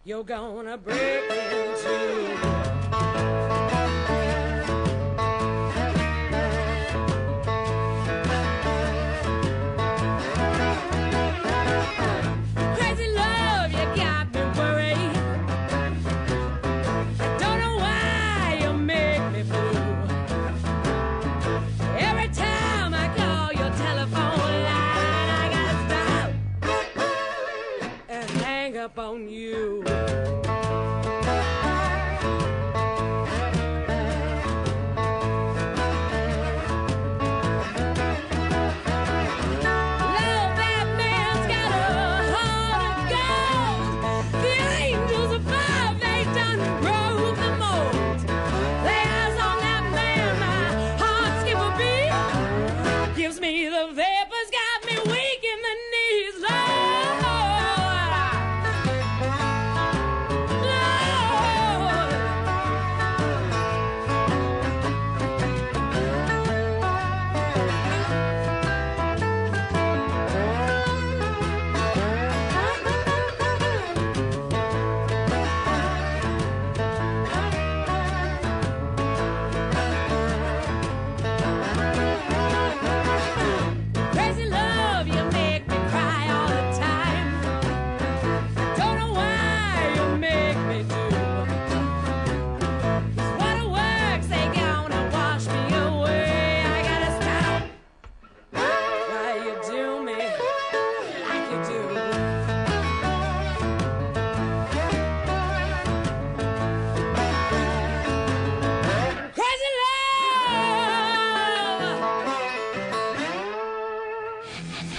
you're gonna break into. Up on you.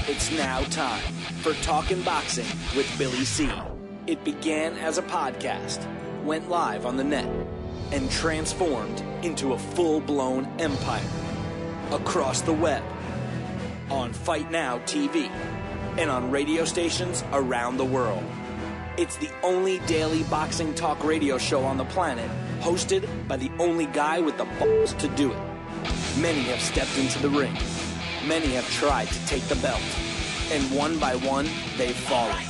It's now time for Talkin' Boxing with Billy C. It began as a podcast, went live on the net, and transformed into a full-blown empire. Across the web, on Fight Now TV, and on radio stations around the world. It's the only daily boxing talk radio show on the planet, hosted by the only guy with the balls to do it. Many have stepped into the ring. Many have tried to take the belt. And one by one, they've fallen.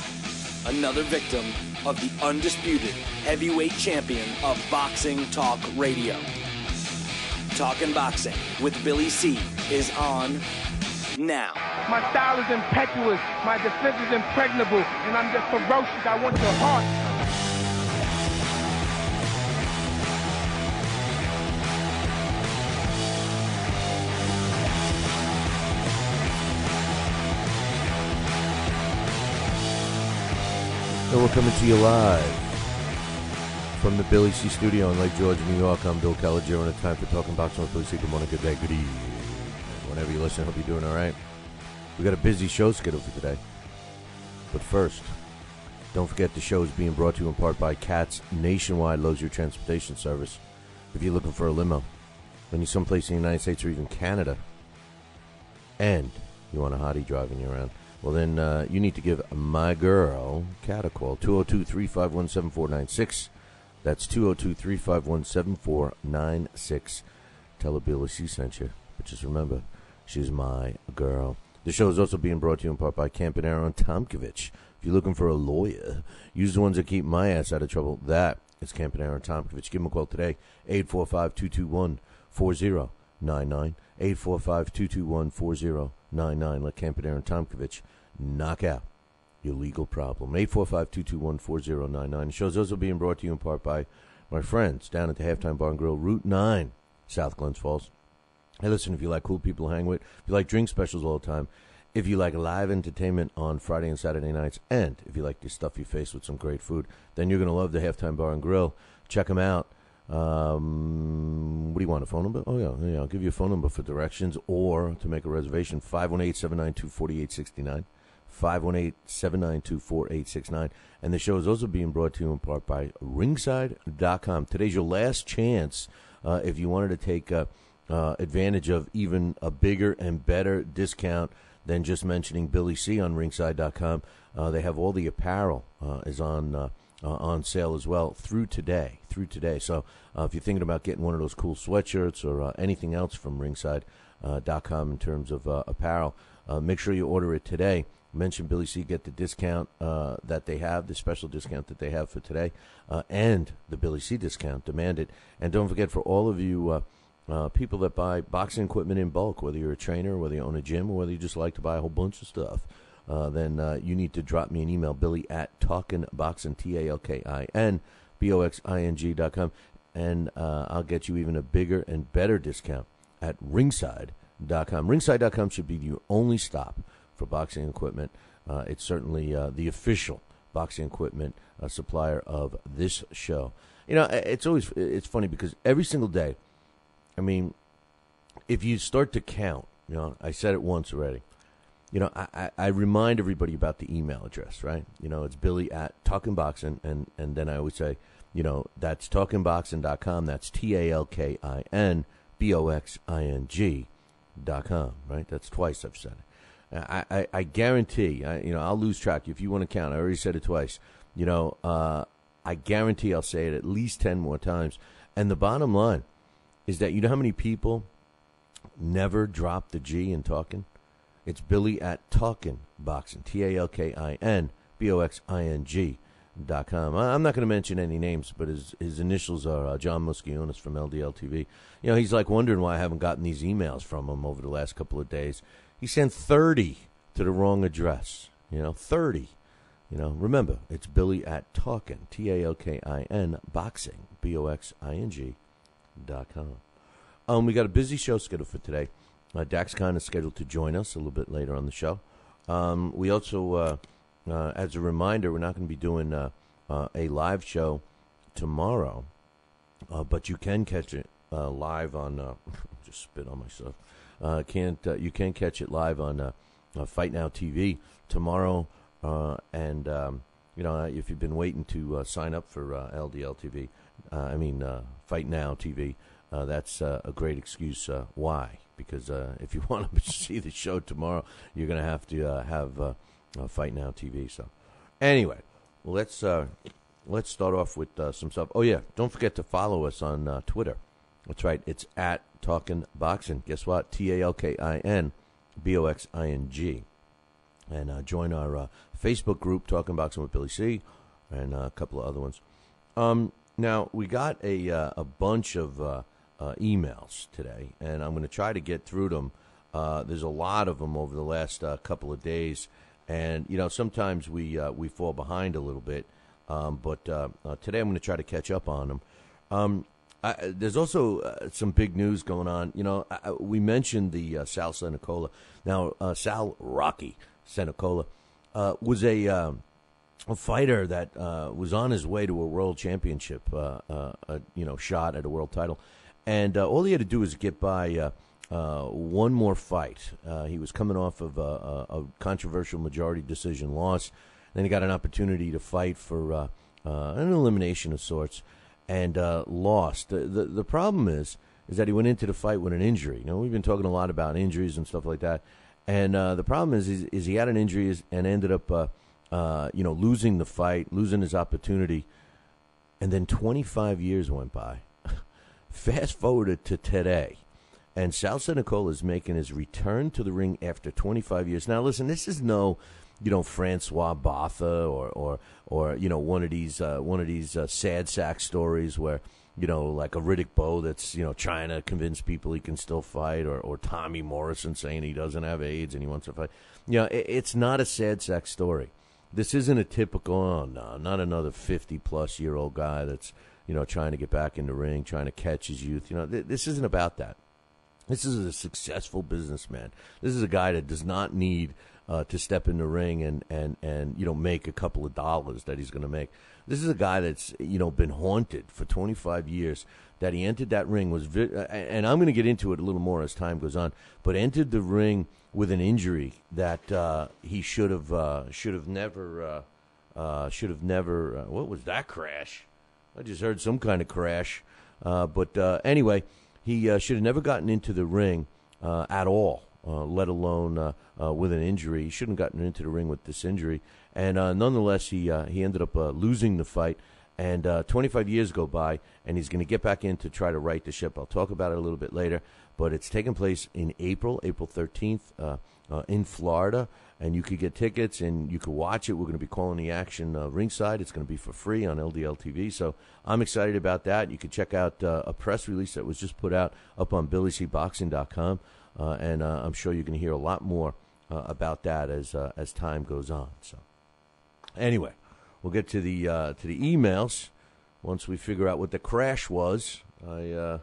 Another victim of the undisputed heavyweight champion of boxing talk radio. Talkin' Boxing with Billy C. is on now. My style is impetuous, my defense is impregnable, and I'm just ferocious. I want your heart. So we're coming to you live from the Billy C studio in Lake George, New York. I'm Bill Kelliger, and it's time for Talking Boxing with Billy C. Good morning, good day, good evening. Whenever you listen, I hope you're doing all right. We got a busy show scheduled for today. But first, don't forget the show is being brought to you in part by Cat's nationwide luxury transportation service. If you're looking for a limo, when you're someplace in the United States or even Canada, and you want a hottie driving you around, well, then you need to give my girl, Kat, a call, 202-351-7496. That's 202-351-7496. Tell her Billy C sent you. But just remember, she's my girl. The show is also being brought to you in part by Campanaro and Tomkovich. If you're looking for a lawyer, use the ones that keep my ass out of trouble. That is Campanaro and Tomkovich. Give them a call today, 845-221-4099. 845-221-4099. Let Campanaro and Tomkovich knock out your legal problem. 845-221-4099. The show's also being brought to you in part by my friends down at the Halftime Bar and Grill, Route 9, South Glens Falls. Hey, listen, if you like cool people to hang with, if you like drink specials all the time, if you like live entertainment on Friday and Saturday nights, and if you like to stuff your face with some great food, then you're going to love the Halftime Bar and Grill. Check them out. What do you want, a phone number? Oh, yeah, I'll give you a phone number for directions or to make a reservation, 518-792-4869. 518-792-4869. And the show is also being brought to you in part by ringside.com. Today's your last chance if you wanted to take advantage of even a bigger and better discount than just mentioning Billy C on ringside.com. They have all the apparel is on sale as well through today. So if you're thinking about getting one of those cool sweatshirts or anything else from ringside.com in terms of apparel, make sure you order it today. mention Billy C, get the discount that they have, the special discount that they have for today, and the Billy C discount. Demand it. And don't forget, for all of you people that buy boxing equipment in bulk, whether you're a trainer, whether you own a gym, or whether you just like to buy a whole bunch of stuff, then you need to drop me an email, Billy@talkinboxing, TALKINBOXING.com, and I'll get you even a bigger and better discount at ringside.com. Ringside.com should be your only stop for boxing equipment. It's certainly the official boxing equipment supplier of this show. You know, it's funny because every single day, I mean, if you start to count, you know, I said it once already. You know, I remind everybody about the email address, right? You know, it's Billy@talkinboxing, and then I always say, you know, that's talkinboxing.com. That's TALKINBOXING.com, right? That's twice I've said it. I guarantee, I'll lose track. If you want to count, I already said it twice. You know, I guarantee I'll say it at least 10 more times. And the bottom line is that you know how many people never drop the G in talking? It's Billy@talkinboxing, TALKINBOXING.com. I'm not going to mention any names, but his initials are John Musquionis from LDL TV. You know, he's like wondering why I haven't gotten these emails from him over the last couple of days. He sent 30 to the wrong address. You know, 30. You know, remember, it's Billy@talkin, TALKIN, boxing, BOXING.com. We got a busy show scheduled for today. Dax Khan is scheduled to join us a little bit later on the show. We also, as a reminder, we're not going to be doing a live show tomorrow, but you can catch it live on. Just spit on myself. You can catch it live on Fight Now TV tomorrow, and if you've been waiting to sign up for LDL TV, Fight Now TV. That's a great excuse why. Because if you want to see the show tomorrow, you're going to have Fight Now TV. So, anyway, let's start off with some stuff. Oh yeah, don't forget to follow us on Twitter. That's right, it's @TalkinBoxing. Guess what? TALKINBOXING. And join our Facebook group, Talking Boxing with Billy C, and a couple of other ones. Now we got a bunch of emails today, and I'm going to try to get through them. There's a lot of them over the last couple of days, and sometimes we fall behind a little bit, but today I'm going to try to catch up on them. There's also some big news going on. We mentioned the Sal Senicola. Now, Sal Rocky Senicola was a fighter that was on his way to a world championship, shot at a world title. And all he had to do was get by one more fight. He was coming off of a controversial majority decision loss. Then he got an opportunity to fight for an elimination of sorts, and lost. The problem is that he went into the fight with an injury. We've been talking a lot about injuries and stuff like that. And the problem is he had an injury and ended up losing the fight, losing his opportunity. And then 25 years went by. Fast forwarded to today, and Sal Senicola is making his return to the ring after 25 years. Now, listen, this is no, Francois Botha or one of these sad sack stories where like a Riddick Bowe that's trying to convince people he can still fight, or Tommy Morrison saying he doesn't have AIDS and he wants to fight. It's not a sad sack story. This isn't a typical not another 50-plus-year-old guy that's trying to get back in the ring, trying to catch his youth. This isn't about that. This is a successful businessman. This is a guy that does not need to step in the ring and make a couple of dollars that he's going to make. This is a guy that's been haunted for 25 years. That he entered that ring and I'm going to get into it a little more as time goes on. But entered the ring with an injury that he should have never. What was that crash? I just heard some kind of crash. But anyway, he should have never gotten into the ring at all, let alone with an injury. He shouldn't have gotten into the ring with this injury. And nonetheless, he ended up losing the fight. And 25 years go by, and he's going to get back in to try to right the ship. I'll talk about it a little bit later. but it's taking place in April 13th, in Florida, and you could get tickets and you could watch it. We're going to be calling the action ringside. It's going to be for free on LDL TV, so I'm excited about that. You can check out a press release that was just put out up on BillyCBoxing.com, and I'm sure you're going to hear a lot more about that as time goes on. So, anyway, we'll get to the emails once we figure out what the crash was. I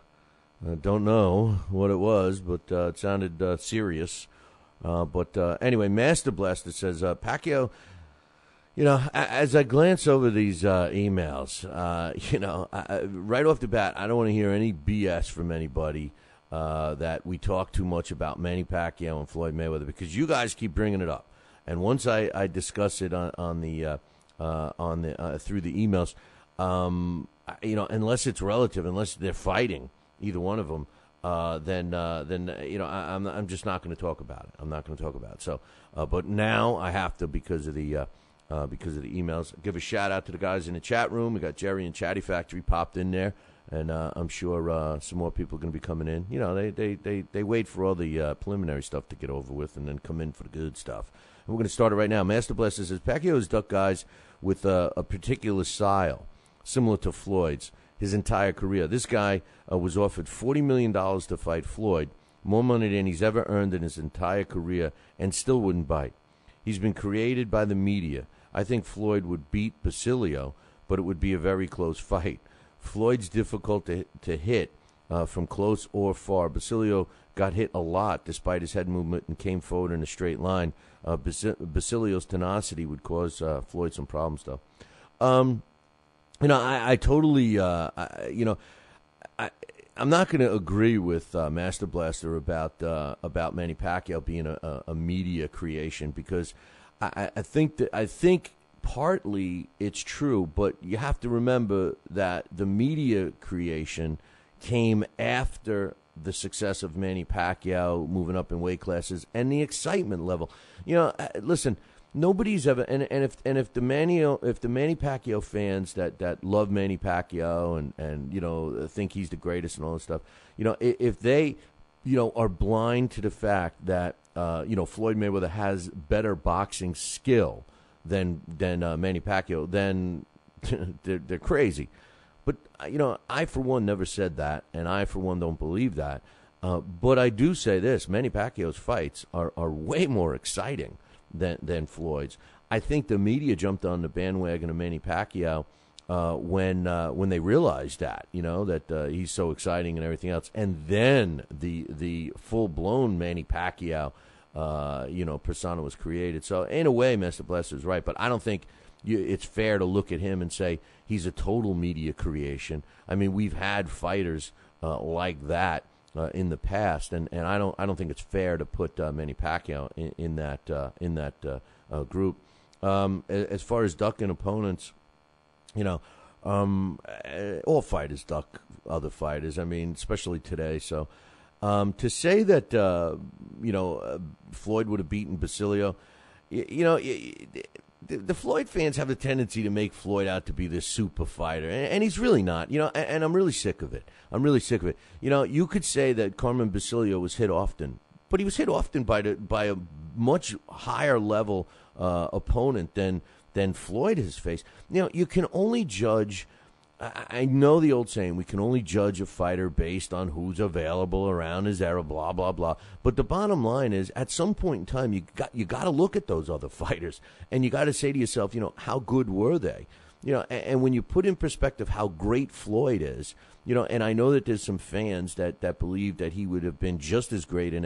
don't know what it was, but it sounded serious. But anyway, Master Blaster says, Pacquiao, as I glance over these emails, right off the bat, I don't want to hear any BS from anybody that we talk too much about Manny Pacquiao and Floyd Mayweather, because you guys keep bringing it up. And once I discuss it on the through the emails, unless it's relative, unless they're fighting, either one of them, then I'm just not going to talk about it. I'm not going to talk about it. So, but now I have to because of the emails. Give a shout out to the guys in the chat room. We got Jerry and Chatty Factory popped in there, and I'm sure some more people are going to be coming in. They wait for all the preliminary stuff to get over with, and then come in for the good stuff. And we're going to start it right now. Master Blaster says Pacquiao has ducked guys with a particular style, similar to Floyd's, his entire career. This guy was offered $40 million to fight Floyd, more money than he's ever earned in his entire career, and still wouldn't bite. He's been created by the media. I think Floyd would beat Basilio, but it would be a very close fight. Floyd's difficult to hit from close or far. Basilio got hit a lot despite his head movement and came forward in a straight line. Basilio's tenacity would cause Floyd some problems, though. I totally, I'm not going to agree with Master Blaster about Manny Pacquiao being a media creation, because I think partly it's true, but you have to remember that the media creation came after the success of Manny Pacquiao moving up in weight classes and the excitement level. Listen. Nobody's ever and if the Manny Pacquiao fans that love Manny Pacquiao and think he's the greatest and all this stuff, if they are blind to the fact that Floyd Mayweather has better boxing skill than Manny Pacquiao, then they're crazy. But I for one never said that, and I for one don't believe that. But I do say this: Manny Pacquiao's fights are way more exciting than Floyd's. I think the media jumped on the bandwagon of Manny Pacquiao when they realized that that he's so exciting and everything else, and then the full blown Manny Pacquiao persona was created. So in a way, Master Blaster is right, but I don't think it's fair to look at him and say he's a total media creation. I mean, we've had fighters like that in the past, and I don't think it's fair to put Manny Pacquiao in that group. As far as ducking opponents, all fighters duck other fighters. I mean, especially today. So to say that Floyd would have beaten Basilio, the Floyd fans have the tendency to make Floyd out to be this super fighter, and he's really not. And I'm really sick of it. You could say that Carmen Basilio was hit often, but he was hit often by a much higher level opponent than Floyd has faced. You can only judge. I know the old saying, we can only judge a fighter based on who's available around his era, blah, blah, blah. But the bottom line is, at some point in time, you got to look at those other fighters, and you got to say to yourself, how good were they? And when you put in perspective how great Floyd is, and I know that there's some fans that believe that he would have been just as great in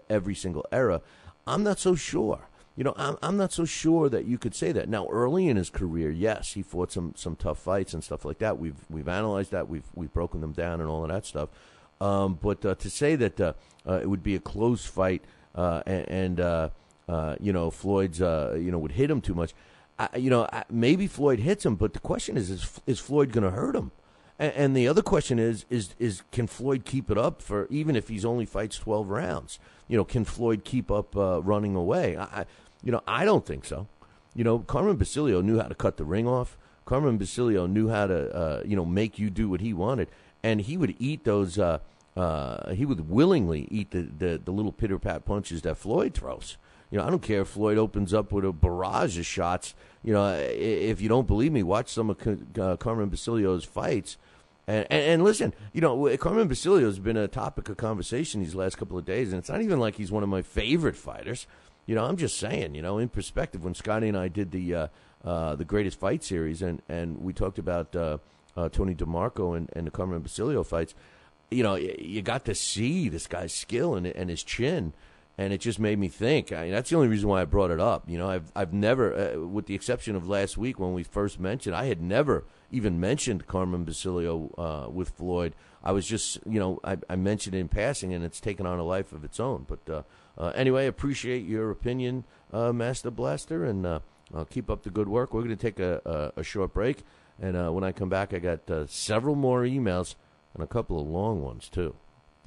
every single era, I'm not so sure. I'm not so sure that you could say that. Now, early in his career, yes, he fought some tough fights and stuff like that. We've analyzed that. We've broken them down and all of that stuff. But to say that it would be a close fight and Floyd's would hit him too much, maybe Floyd hits him. But the question is Floyd going to hurt him? And the other question is can Floyd keep it up for, even if he's only fights 12 rounds? Can Floyd keep up running away? I don't think so. Carmen Basilio knew how to cut the ring off. Carmen Basilio knew how to, make you do what he wanted. And he would eat those he would willingly eat the little pitter-pat punches that Floyd throws. I don't care if Floyd opens up with a barrage of shots. If you don't believe me, watch some of Carmen Basilio's fights. And listen, Carmen Basilio has been a topic of conversation these last couple of days, and it's not even like he's one of my favorite fighters. I'm just saying, in perspective, when Scotty and I did the Greatest Fight series, and we talked about Tony DeMarco and the Carmen Basilio fights, you got to see this guy's skill and his chin. And it just made me think. That's the only reason why I brought it up. I've never, with the exception of last week when we first mentioned, I had never even mentioned Carmen Basilio with Floyd. I was just, I mentioned it in passing, and it's taken on a life of its own. But anyway, appreciate your opinion, Master Blaster, and I'll keep up the good work. We're going to take a short break, and when I come back, I got several more emails and a couple of long ones, too.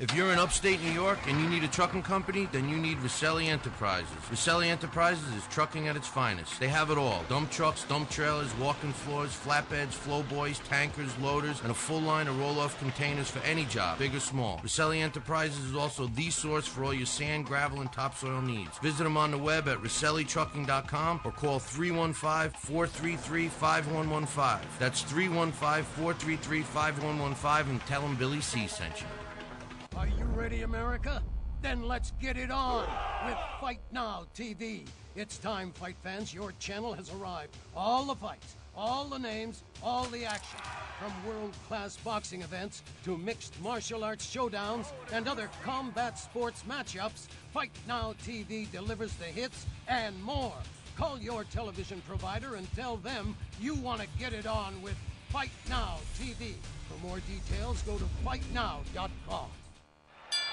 If you're in upstate New York and you need a trucking company, then you need Roselli Enterprises. Roselli Enterprises is trucking at its finest. They have it all. Dump trucks, dump trailers, walk-in floors, flatbeds, flowboys, tankers, loaders, and a full line of roll-off containers for any job, big or small. Roselli Enterprises is also the source for all your sand, gravel, and topsoil needs. Visit them on the web at RoselliTrucking.com or call 315-433-5115. That's 315-433-5115 and tell them Billy C sent you. Are you ready, America? Then let's get it on with Fight Now TV. It's time, fight fans. Your channel has arrived. All the fights, all the names, all the action. From world-class boxing events to mixed martial arts showdowns and other combat sports matchups, Fight Now TV delivers the hits and more. Call your television provider and tell them you want to get it on with Fight Now TV. For more details, go to fightnow.com.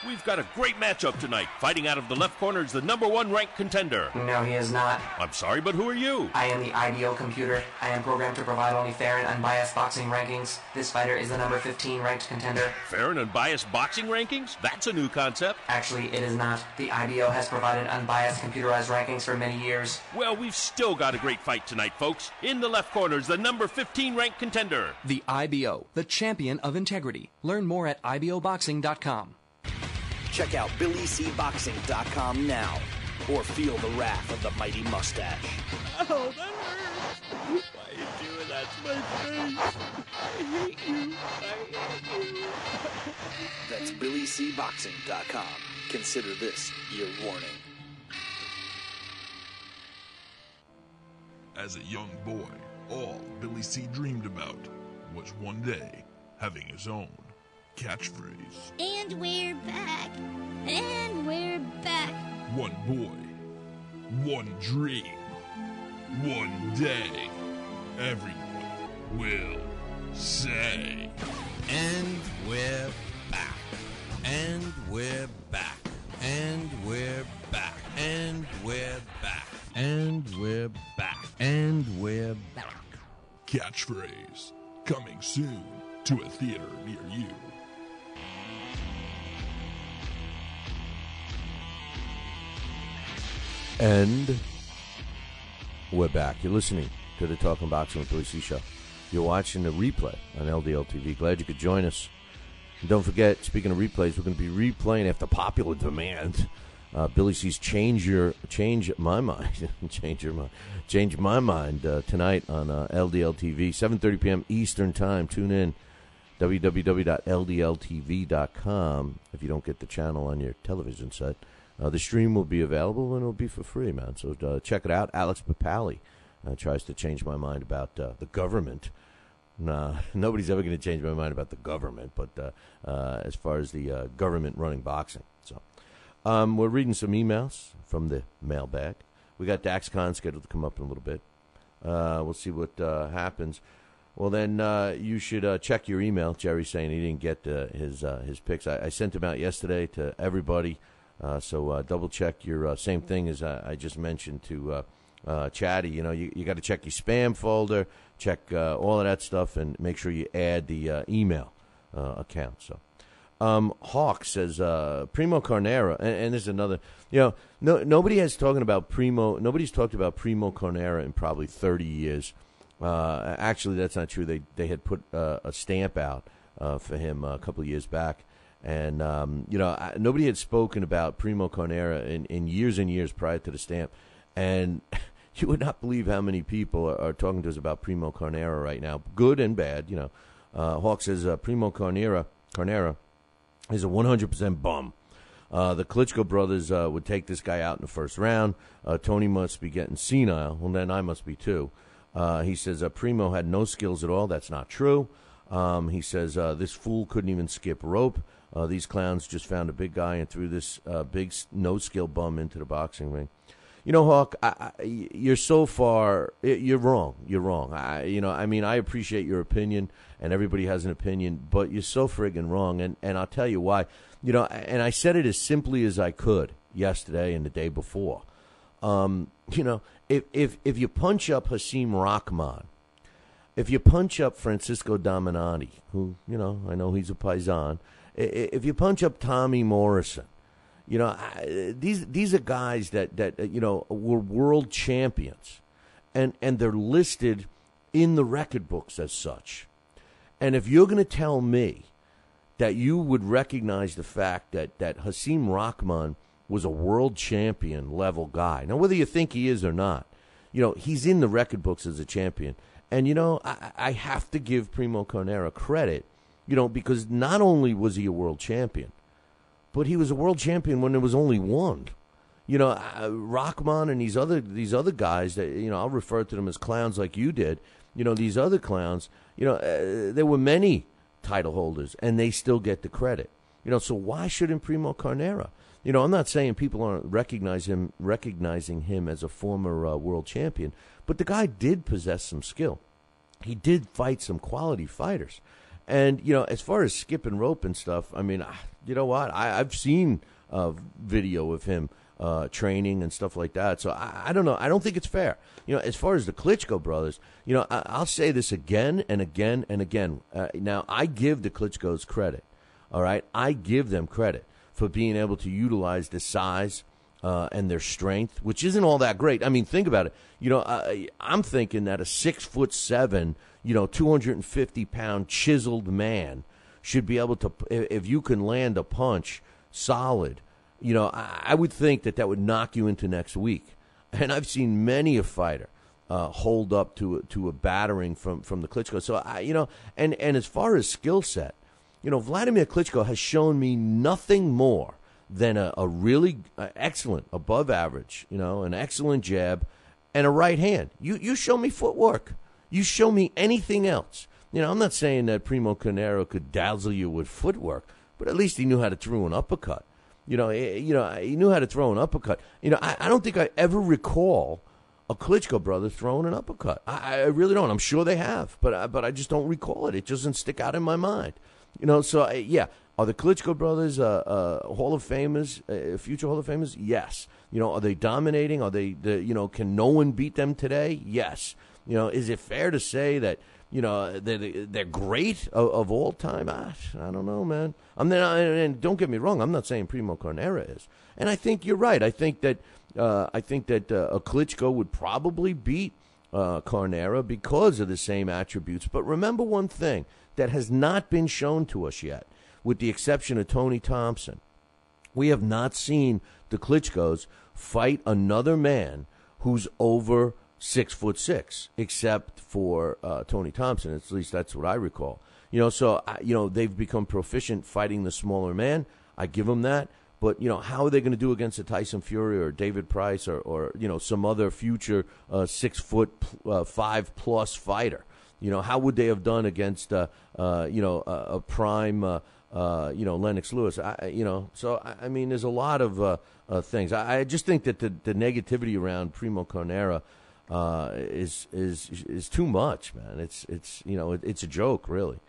We've got a great matchup tonight. Fighting out of the left corner is the #1 ranked contender. No, he is not. I'm sorry, but who are you? I am the IBO computer. I am programmed to provide only fair and unbiased boxing rankings. This fighter is the number 15 ranked contender. Fair and unbiased boxing rankings? That's a new concept. Actually, it is not. The IBO has provided unbiased computerized rankings for many years. Well, we've still got a great fight tonight, folks. In the left corner is the number 15 ranked contender. The IBO, the champion of integrity. Learn more at IBOboxing.com. Check out BillyCBoxing.com now, or feel the wrath of the mighty mustache. Oh, that hurts. Why are you doing that to my face? I hate you. I hate you. That's BillyCBoxing.com. Consider this your warning. As a young boy, all Billy C dreamed about was one day having his own catchphrase. And we're back. And we're back. One boy, one dream, one day, everyone will say. And we're back. And we're back. And we're back. And we're back. And we're back. And we're back. Catchphrase coming soon to a theater near you. And we're back. You're listening to the Talking Boxing with Billy C show. You're watching the replay on LDL TV. Glad you could join us. And don't forget, speaking of replays, we're going to be replaying after popular demand. Billy C's Change My Mind tonight on LDL TV, 7:30 p.m. Eastern Time. Tune in, www.ldltv.com. If you don't get the channel on your television set, the stream will be available and it'll be for free, man. So check it out. Alex Papali tries to change my mind about the government. Nah, nobody's ever going to change my mind about the government, but as far as the government running boxing. So we're reading some emails from the mailbag. We got Dax Khan scheduled to come up in a little bit. We'll see what happens. Well, then you should check your email. Jerry's saying he didn't get his picks. I sent them out yesterday to everybody. So double check your same thing as I just mentioned to Chatty. You know, you got to check your spam folder, check all of that stuff, and make sure you add the email account. So Hawk says Primo Carnera, and there's another. You know, nobody's talked about Primo Carnera in probably 30 years. Actually, that's not true. They had put a stamp out for him a couple of years back. And, nobody had spoken about Primo Carnera in years and years prior to the stamp. And you would not believe how many people are talking to us about Primo Carnera right now, good and bad. Hawk says Primo Carnera is a 100% bum. The Klitschko brothers would take this guy out in the first round. Tony must be getting senile. Well, then I must be too. He says Primo had no skills at all. That's not true. He says this fool couldn't even skip rope. These clowns just found a big guy and threw this big no-skill bum into the boxing ring. Hawk, you're so far. You're wrong. You're wrong. I appreciate your opinion, and everybody has an opinion, but you're so friggin' wrong, and I'll tell you why. And I said it as simply as I could yesterday and the day before. If you punch up Hasim Rahman, if you punch up Francisco Dominati, who, I know he's a Paisan, if you punch up Tommy Morrison, these are guys that were world champions, and they're listed in the record books as such. And if you're going to tell me that you would recognize the fact that Hasim Rahman was a world champion level guy, now whether you think he is or not, he's in the record books as a champion. And, I have to give Primo Carnera credit, because not only was he a world champion, but he was a world champion when there was only one. Rahman and these other guys that, I'll refer to them as clowns like you did. These other clowns, there were many title holders, and they still get the credit. So why shouldn't Primo Carnera? I'm not saying people aren't recognizing him as a former world champion, but the guy did possess some skill. He did fight some quality fighters. And, as far as skipping rope and stuff, I mean, you know what? I've seen video of him training and stuff like that. So I don't know. I don't think it's fair. As far as the Klitschko brothers, I'll say this again and again and again. Now, I give the Klitschkos credit. All right? I give them credit for being able to utilize the size and their strength, which isn't all that great. I mean, think about it. I'm thinking that a 6'7", 250-pound chiseled man should be able to, if you can land a punch solid, I would think that would knock you into next week. And I've seen many a fighter hold up to a battering from the Klitschko. So, and as far as skill set, Vladimir Klitschko has shown me nothing more than a really excellent, above average, an excellent jab and a right hand. You show me footwork. You show me anything else. I'm not saying that Primo Carnera could dazzle you with footwork, but at least he knew how to throw an uppercut. He knew how to throw an uppercut. I don't think I ever recall a Klitschko brother throwing an uppercut. I really don't. I'm sure they have, but I just don't recall it. It doesn't stick out in my mind. So yeah. Are the Klitschko brothers Hall of Famers, future Hall of Famers? Yes. Are they dominating? Are they, can no one beat them today? Yes. Is it fair to say that, they're great of all time? I don't know, man. And don't get me wrong, I'm not saying Primo Carnera is. And I think you're right. I think that a Klitschko would probably beat Carnera because of the same attributes. But remember one thing that has not been shown to us yet. With the exception of Tony Thompson, we have not seen the Klitschkos fight another man who's over 6'6", except for Tony Thompson. At least that's what I recall. So they've become proficient fighting the smaller man. I give them that. But how are they going to do against a Tyson Fury or David Price or some other future 6'5" fighter? How would they have done against a prime? Lennox Lewis, so I mean, there's a lot of things. I just think that the negativity around Primo Carnera is too much, man. It's a joke, really.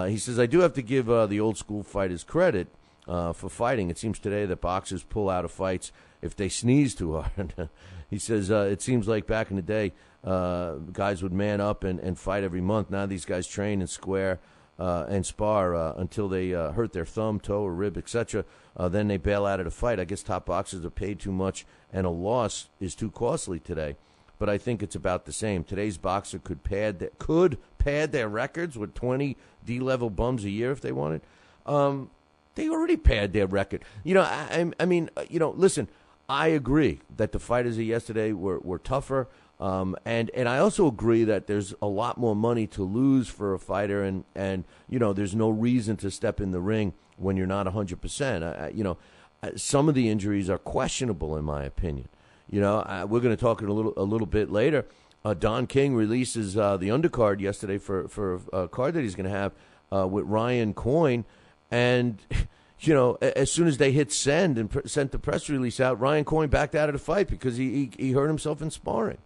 He says, I do have to give the old school fighters credit for fighting. It seems today that boxers pull out of fights if they sneeze too hard. He says, it seems like back in the day, guys would man up and fight every month. Now these guys train and square and spar until they hurt their thumb, toe, or rib, etc. Then they bail out of the fight. I guess top boxers are paid too much, and a loss is too costly today. But I think it's about the same. Today's boxer could pad their records with 20 D-level bums a year if they wanted. They already pared their record. I mean, listen, I agree that the fighters of yesterday were tougher. And I also agree that there's a lot more money to lose for a fighter, and there's no reason to step in the ring when you're not 100%. Some of the injuries are questionable in my opinion. We're going to talk a little bit later. Don King releases the undercard yesterday for a card that he's going to have with Ryan Coyne, and as soon as they hit send and sent the press release out, Ryan Coyne backed out of the fight because he hurt himself in sparring.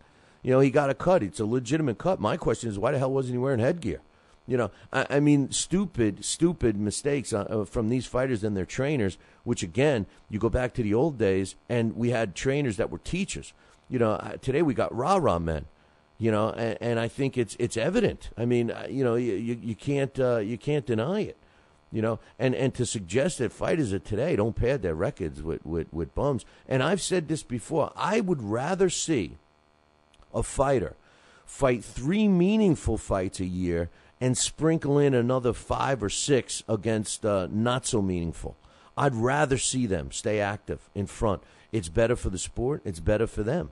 He got a cut. It's a legitimate cut. My question is, why the hell wasn't he wearing headgear? I mean, stupid mistakes from these fighters and their trainers, which, again, you go back to the old days, and we had trainers that were teachers. Today we got rah-rah men, and I think it's evident. I mean, you can't deny it, and to suggest that fighters of today don't pad their records with bums. And I've said this before. I would rather see a fighter fight 3 meaningful fights a year and sprinkle in another 5 or 6 against not so meaningful. I'd rather see them stay active in front. It's better for the sport. It's better for them.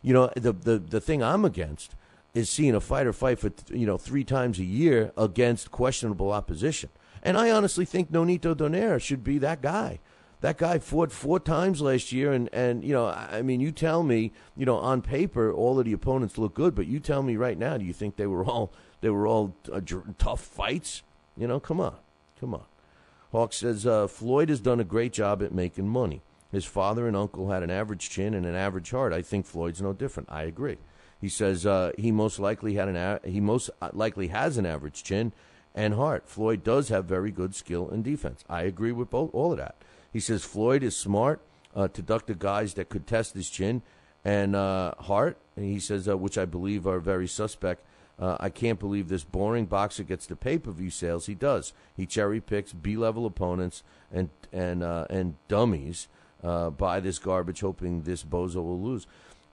The thing I'm against is seeing a fighter fight for 3 times a year against questionable opposition. And I honestly think Nonito Donaire should be that guy. That guy fought 4 times last year, and I mean, you tell me, on paper, all of the opponents look good, but you tell me right now, do you think they were all tough fights? Come on. Hawk says Floyd has done a great job at making money. His father and uncle had an average chin and an average heart. I think Floyd's no different. I agree. He says he most likely has an average chin and heart. Floyd does have very good skill and defense. I agree with all of that. He says Floyd is smart to duck the guys that could test his chin and heart. And he says, which I believe are very suspect. I can't believe this boring boxer gets the pay-per-view sales. He does. He cherry picks B-level opponents and dummies buy this garbage, hoping this bozo will lose.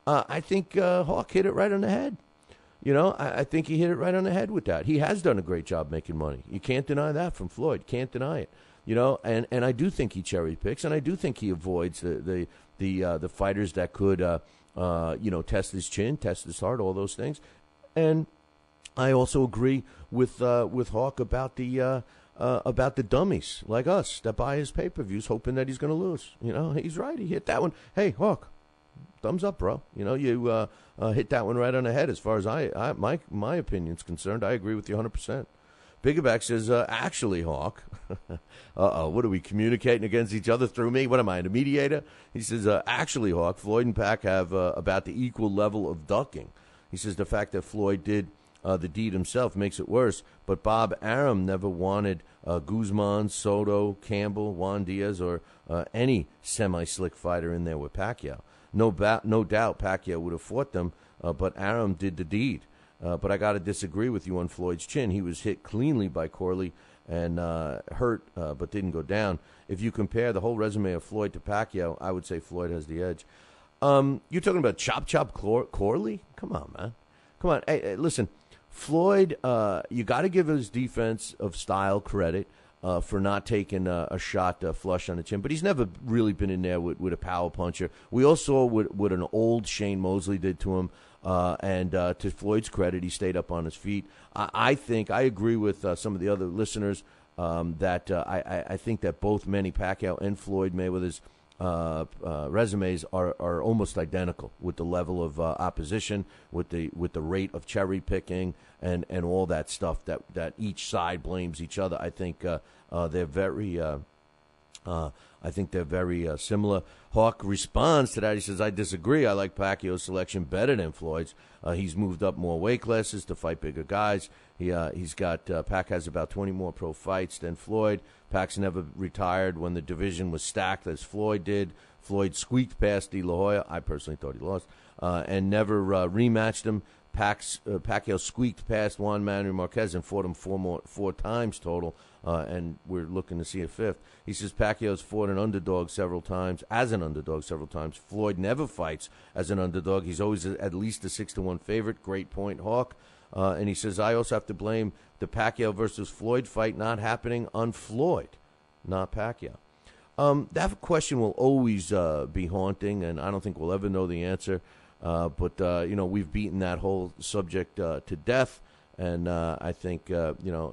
I think Hawk hit it right on the head. I think he hit it right on the head with that. He has done a great job making money. You can't deny that from Floyd. Can't deny it. And I do think he cherry picks, and I do think he avoids the fighters that could, test his chin, test his heart, all those things. And I also agree with Hawk about the dummies like us that buy his pay-per-views, hoping that he's going to lose. He's right. He hit that one. Hey, Hawk, thumbs up, bro. You hit that one right on the head. As far as my opinion's concerned, I agree with you 100%. Biggerback says, actually, Hawk. What are we communicating against each other through me? What am I, the mediator? He says, actually, Hawk, Floyd and Pac have about the equal level of ducking. He says the fact that Floyd did the deed himself makes it worse, but Bob Arum never wanted Guzman, Soto, Campbell, Juan Diaz, or any semi-slick fighter in there with Pacquiao. No doubt Pacquiao would have fought them, but Arum did the deed. But I got to disagree with you on Floyd's chin. He was hit cleanly by Corley and hurt, but didn't go down. If you compare the whole resume of Floyd to Pacquiao, I would say Floyd has the edge. You're talking about Chop Corley? Come on, man. Come on. Hey, listen, Floyd, you got to give his defense of style credit for not taking a shot flush on the chin. But he's never really been in there with a power puncher. We all saw what an old Shane Mosley did to him. And to Floyd's credit, he stayed up on his feet. I think I agree with some of the other listeners that I think that both Manny Pacquiao and Floyd Mayweather's resumes are almost identical with the level of opposition, with the rate of cherry picking, and all that stuff that each side blames each other. I think they're very. I think they're very similar. Hawk responds to that. He says, I disagree. I like Pacquiao's selection better than Floyd's. He's moved up more weight classes to fight bigger guys. Pac has about 20 more pro fights than Floyd. Pac's never retired when the division was stacked as Floyd did. Floyd squeaked past De La Hoya. I personally thought he lost. And never rematched him. Pacquiao squeaked past Juan Manuel Marquez and fought him four times total, and we're looking to see a fifth. He says Pacquiao's fought an underdog several times. Floyd never fights as an underdog. He's always at least a 6-1 favorite. Great point, Hawk. And he says, I also have to blame the Pacquiao versus Floyd fight not happening on Floyd. not Pacquiao. That question will always be haunting, and I don't think we'll ever know the answer. But we've beaten that whole subject to death, and I think,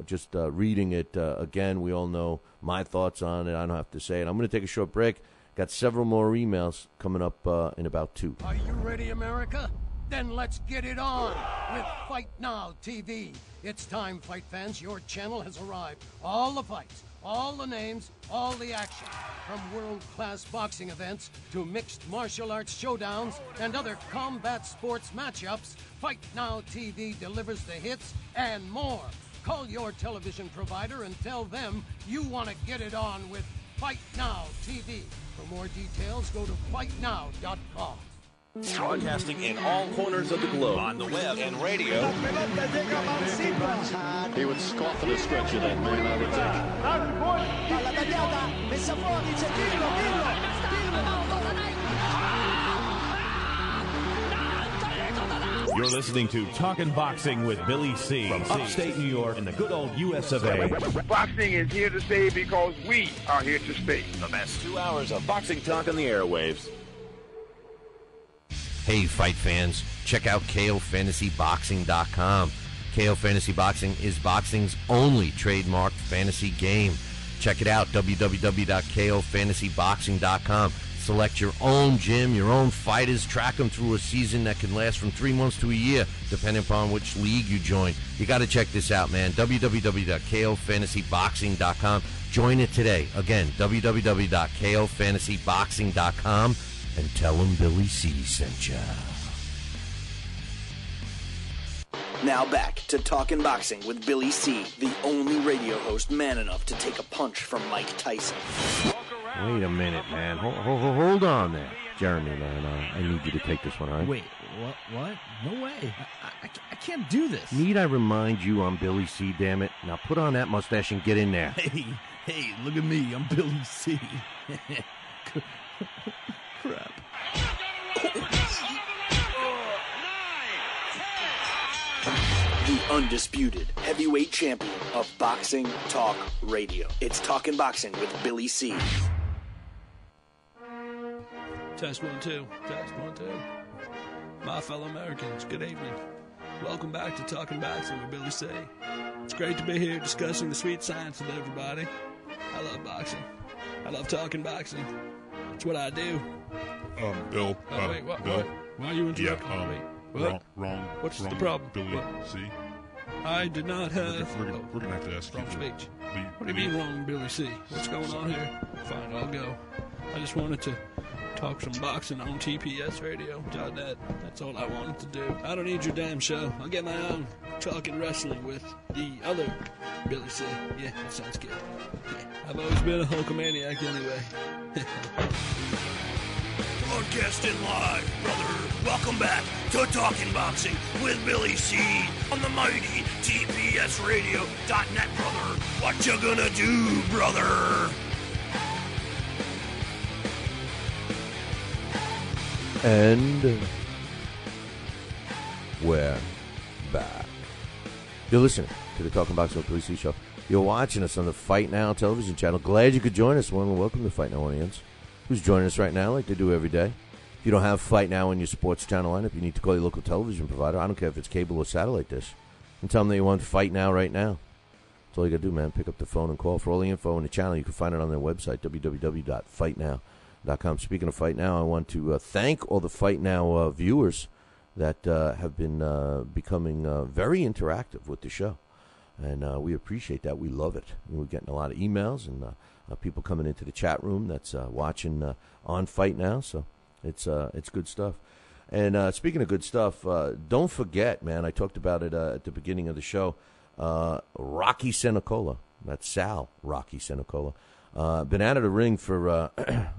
just reading it again, we all know my thoughts on it. I don't have to say it. I'm going to take a short break. Got several more emails coming up in about 2. Are you ready, America? Then let's get it on with Fight Now TV. It's time, fight fans. Your channel has arrived. All the fights, all the names, all the action. From world-class boxing events to mixed martial arts showdowns and other combat sports matchups, Fight Now TV delivers the hits and more. Call your television provider and tell them you want to get it on with Fight Now TV. For more details, go to fightnow.com. Broadcasting in all corners of the globe, on the web and radio. He would scoff at a stretch of that man, I would think. You're listening to Talkin' Boxing with Billy C. From upstate New York in the good old U.S. of A. Boxing is here to stay because we are here to stay. The best 2 hours of boxing talk on the airwaves. Hey, fight fans, check out KOFantasyBoxing.com. KO Fantasy Boxing is boxing's only trademarked fantasy game. Check it out, www.KOFantasyBoxing.com. Select your own gym, your own fighters, track them through a season that can last from 3 months to a year, depending upon which league you join. You got to check this out, man, www.KOFantasyBoxing.com. Join it today. Again, www.KOFantasyBoxing.com. And tell him Billy C sent ya. Now back to Talkin' Boxing with Billy C., the only radio host man enough to take a punch from Mike Tyson. Wait a minute, man. Hold on there. Jeremy, man, I need you to take this one, all right? Wait, what? No way. I can't do this. Need I remind you I'm Billy C, damn it? Now put on that mustache and get in there. Hey, look at me. I'm Billy C. Crap. The undisputed heavyweight champion of Boxing Talk Radio. It's Talkin' Boxing with Billy C. Test 1 2. Test 1 2. My fellow Americans, good evening. Welcome back to Talkin' Boxing with Billy C. It's great to be here discussing the sweet science with everybody. I love boxing. I love talking boxing. It's what I do. Bill. Wait, what? Bill. Why are you interrupting me? What? Wrong. What's the problem? Billy, C. I did not have... We're gonna have to ask wrong you. Speech. What do you mean wrong, Billy C? What's going on here? Fine, I'll go. I just wanted to talk some boxing on TPSradio.net. That's all I wanted to do. I don't need your damn show. I'll get my own talking wrestling with the other Billy C. Yeah, that sounds good. Yeah, I've always been a Hulkamaniac anyway. Broadcasting live, brother. Welcome back to Talking Boxing with Billy C. on the mighty TPSradio.net, brother. What you gonna do, brother? And we're back. You're listening to the Talking Boxing with Billy C show. You're watching us on the Fight Now television channel. Glad you could join us. Welcome to the Fight Now audience. Who's joining us right now like they do every day. If you don't have Fight Now in your sports channel lineup, you need to call your local television provider. I don't care if it's cable or satellite dish. And tell them that you want Fight Now right now. That's all you got to do, man. Pick up the phone and call. For all the info on the channel, you can find it on their website, www.fightnow.com. Speaking of Fight Now, I want to thank all the Fight Now viewers that have been becoming very interactive with the show. And we appreciate that. We love it. We're getting a lot of emails and people coming into the chat room that's watching on Fight Now. So it's good stuff. And speaking of good stuff, don't forget, man, I talked about it at the beginning of the show, Rocky Senecola. That's Sal Rocky Senecola. Been out of the ring for a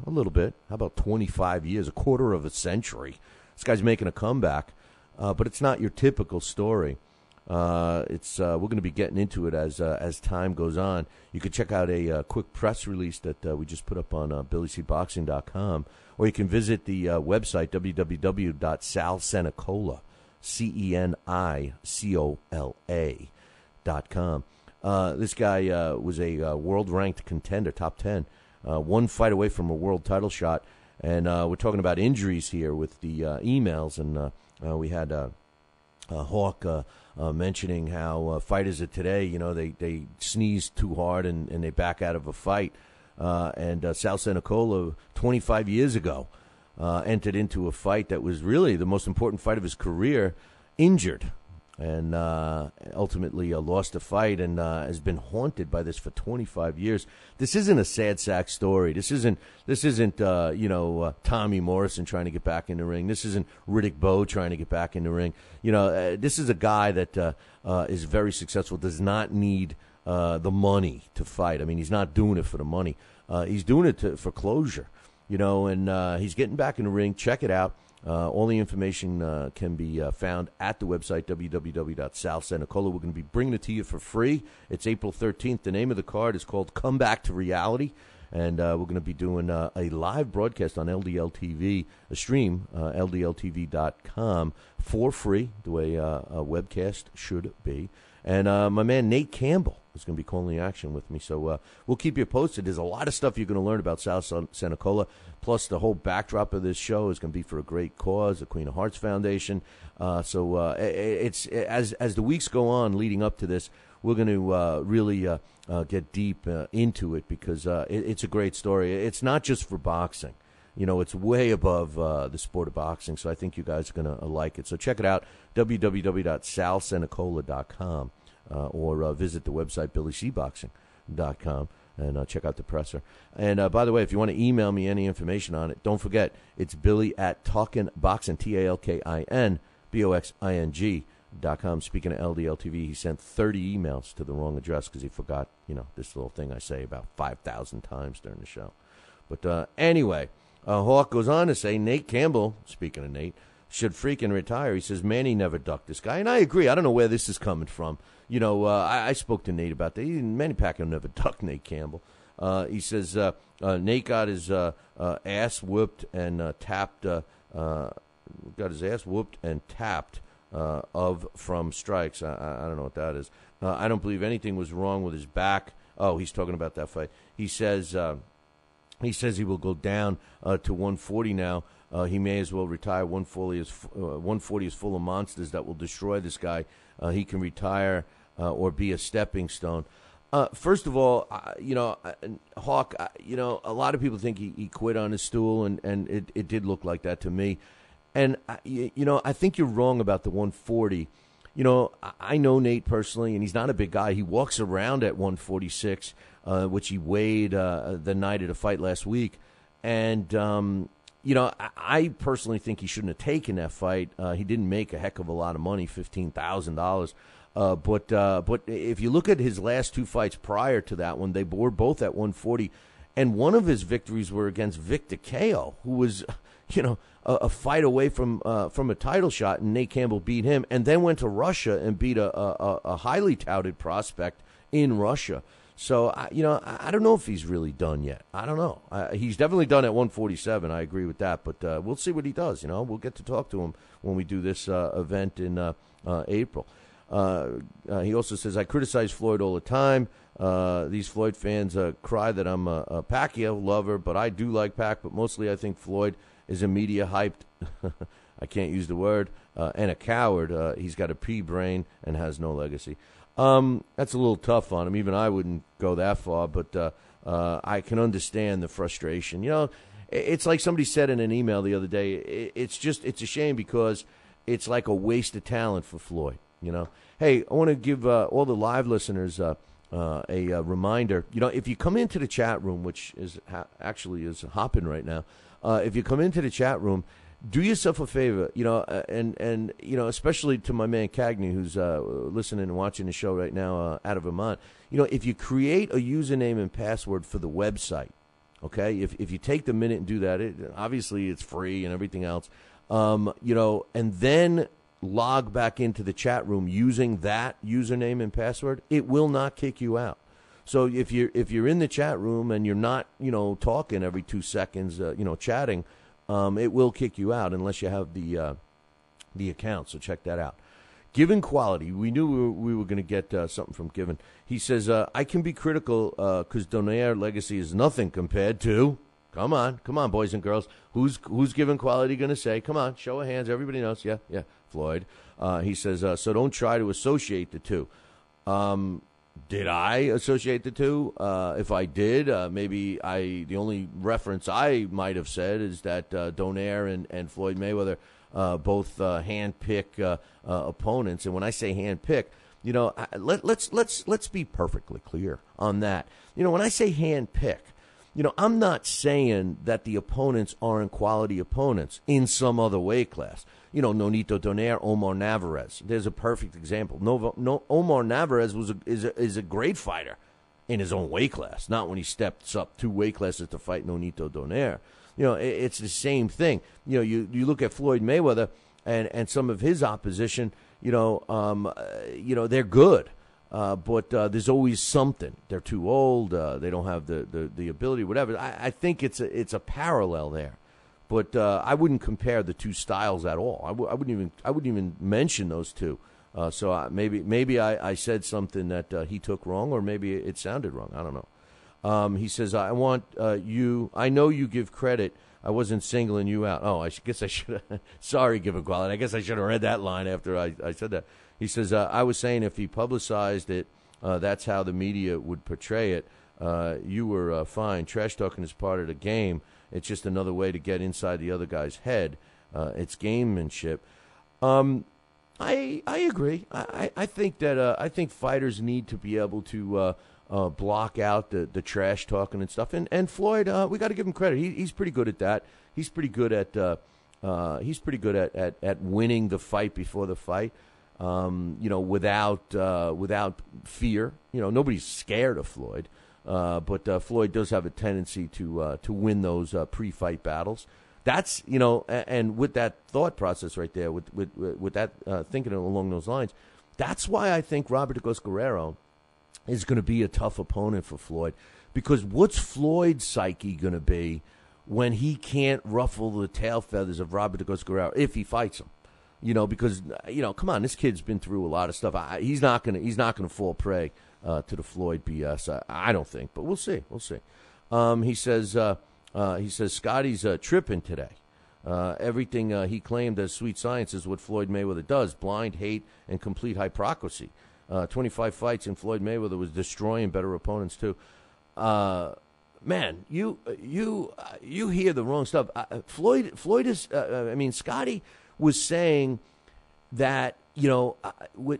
little bit. How about 25 years, a quarter of a century? This guy's making a comeback, but it's not your typical story. We're going to be getting into it as time goes on. You can check out a quick press release that we just put up on BillyCBoxing.com, or you can visit the website www.salsenecola, CENICOLA.com. This guy was a world-ranked contender, top 10, one fight away from a world title shot. And we're talking about injuries here with the emails, and we had Hawk mentioning how fighters of today, they sneeze too hard and they back out of a fight. And Sal Senecola, 25 years ago, entered into a fight that was really the most important fight of his career, injured, and ultimately lost a fight and has been haunted by this for 25 years. This isn't a sad sack story. This isn't Tommy Morrison trying to get back in the ring. This isn't Riddick Bowe trying to get back in the ring. This is a guy that is very successful, does not need the money to fight. I mean, he's not doing it for the money. He's doing it for closure, and he's getting back in the ring. Check it out. All the information can be found at the website, www.salsenecola. We're going to be bringing it to you for free. It's April 13th. The name of the card is called Come Back to Reality. And we're going to be doing a live broadcast on LDL TV, a stream, ldltv.com, for free, the way a webcast should be. And my man Nate Campbell is going to be calling the action with me. So we'll keep you posted. There's a lot of stuff you're going to learn about Sal Senecola. Plus, the whole backdrop of this show is going to be for a great cause, the Queen of Hearts Foundation. So it's as the weeks go on leading up to this, we're going to really get deep into it because it's a great story. It's not just for boxing. It's way above the sport of boxing, so I think you guys are going to like it. So check it out, www.salsenecola.com, or visit the website, BillyCBoxing.com, and check out the presser. And by the way, if you want to email me any information on it, don't forget, it's Billy@TalkinBoxing, TalkinBoxing.com. Speaking of LDL TV, he sent 30 emails to the wrong address because he forgot, this little thing I say about 5,000 times during the show. But anyway... Hawk goes on to say, Nate Campbell, speaking of Nate, should freaking retire. He says, Manny never ducked this guy. And I agree. I don't know where this is coming from. I spoke to Nate about that. Manny Pacquiao never ducked Nate Campbell. He says Nate got his ass whooped and tapped, from strikes. I don't know what that is. I don't believe anything was wrong with his back. Oh, he's talking about that fight. He says he will go down to 140 now. He may as well retire. 140 is full of monsters that will destroy this guy. He can retire or be a stepping stone. First of all, Hawk, a lot of people think he quit on his stool, and it did look like that to me. And, I think you're wrong about the 140. I know Nate personally, and he's not a big guy. He walks around at 146. Which he weighed the night of the fight last week. And, I personally think he shouldn't have taken that fight. He didn't make a heck of a lot of money, $15,000. But if you look at his last two fights prior to that one, they were both at 140. And one of his victories were against Victor Kao, who was, a fight away from a title shot, and Nate Campbell beat him, and then went to Russia and beat a highly touted prospect in Russia. So, I don't know if he's really done yet. I don't know. He's definitely done at 147. I agree with that. But we'll see what he does. We'll get to talk to him when we do this event in April. He also says, I criticize Floyd all the time. These Floyd fans cry that I'm a Pacquiao lover, but I do like Pac. But mostly I think Floyd is a media hyped, I can't use the word, and a coward. He's got a pea brain and has no legacy. That's a little tough on him. Even I wouldn't go that far, but I can understand the frustration. It's like somebody said in an email the other day, it's a shame because it's like a waste of talent for Floyd, Hey, I want to give all the live listeners a reminder. If you come into the chat room, which is actually is hopping right now, if you come into the chat room, do yourself a favor, and especially to my man Cagney, who's listening and watching the show right now out of Vermont. If you create a username and password for the website, okay, if you take the minute and do that, obviously it's free and everything else, and then log back into the chat room using that username and password, it will not kick you out. So if you're in the chat room and you're not, talking every 2 seconds, chatting, it will kick you out unless you have the account. So check that out. Given quality, we knew we were going to get something from Given. He says, I can be critical because Donaire legacy is nothing compared to. Come on, boys and girls. Who's Given quality going to say? Come on, show of hands. Everybody knows. Yeah, Floyd. He says, so don't try to associate the two. Did I associate the two? If I did, maybe the only reference I might have said is that Donaire and Floyd Mayweather both hand-pick opponents. And when I say hand-pick, let's be perfectly clear on that. When I say hand-pick, I'm not saying that the opponents aren't quality opponents in some other weight class. Nonito Donaire, Omar Navarez. There's a perfect example. Omar Navarez is a great fighter in his own weight class, not when he steps up 2 weight classes to fight Nonito Donaire. It's the same thing. You look at Floyd Mayweather and some of his opposition. They're good. But there's always something. They're too old. They don't have the ability, whatever. I think it's a parallel there. But I wouldn't compare the two styles at all. I wouldn't even mention those two. So maybe I said something that he took wrong, or maybe it sounded wrong. I don't know. He says, I want you. I know you give credit. I wasn't singling you out. Oh, I guess I should have. Sorry, Given quality. I guess I should have read that line after I said that. He says, I was saying if he publicized it, that's how the media would portray it. You were fine. Trash talking is part of the game. It's just another way to get inside the other guy's head. It's gamemanship. I agree. I think that I think fighters need to be able to block out the trash talking and stuff. And Floyd, we got to give him credit. He's pretty good at that. He's pretty good at at winning the fight before the fight. Without fear. Nobody's scared of Floyd, but Floyd does have a tendency to win those pre-fight battles. That's and with that thought process right there, with that thinking along those lines, that's why I think Robert Douglas Guerrero is going to be a tough opponent for Floyd, because what's Floyd's psyche going to be when he can't ruffle the tail feathers of Robert Douglas Guerrero if he fights him? Because come on, this kid's been through a lot of stuff. He's not gonna fall prey to the Floyd BS. I don't think, but we'll see. He says Scotty's tripping today. Everything he claimed as sweet science is what Floyd Mayweather does: blind hate and complete hypocrisy. 25 fights, and Floyd Mayweather was destroying better opponents too. Man, you hear the wrong stuff. Floyd is. Scotty was saying that,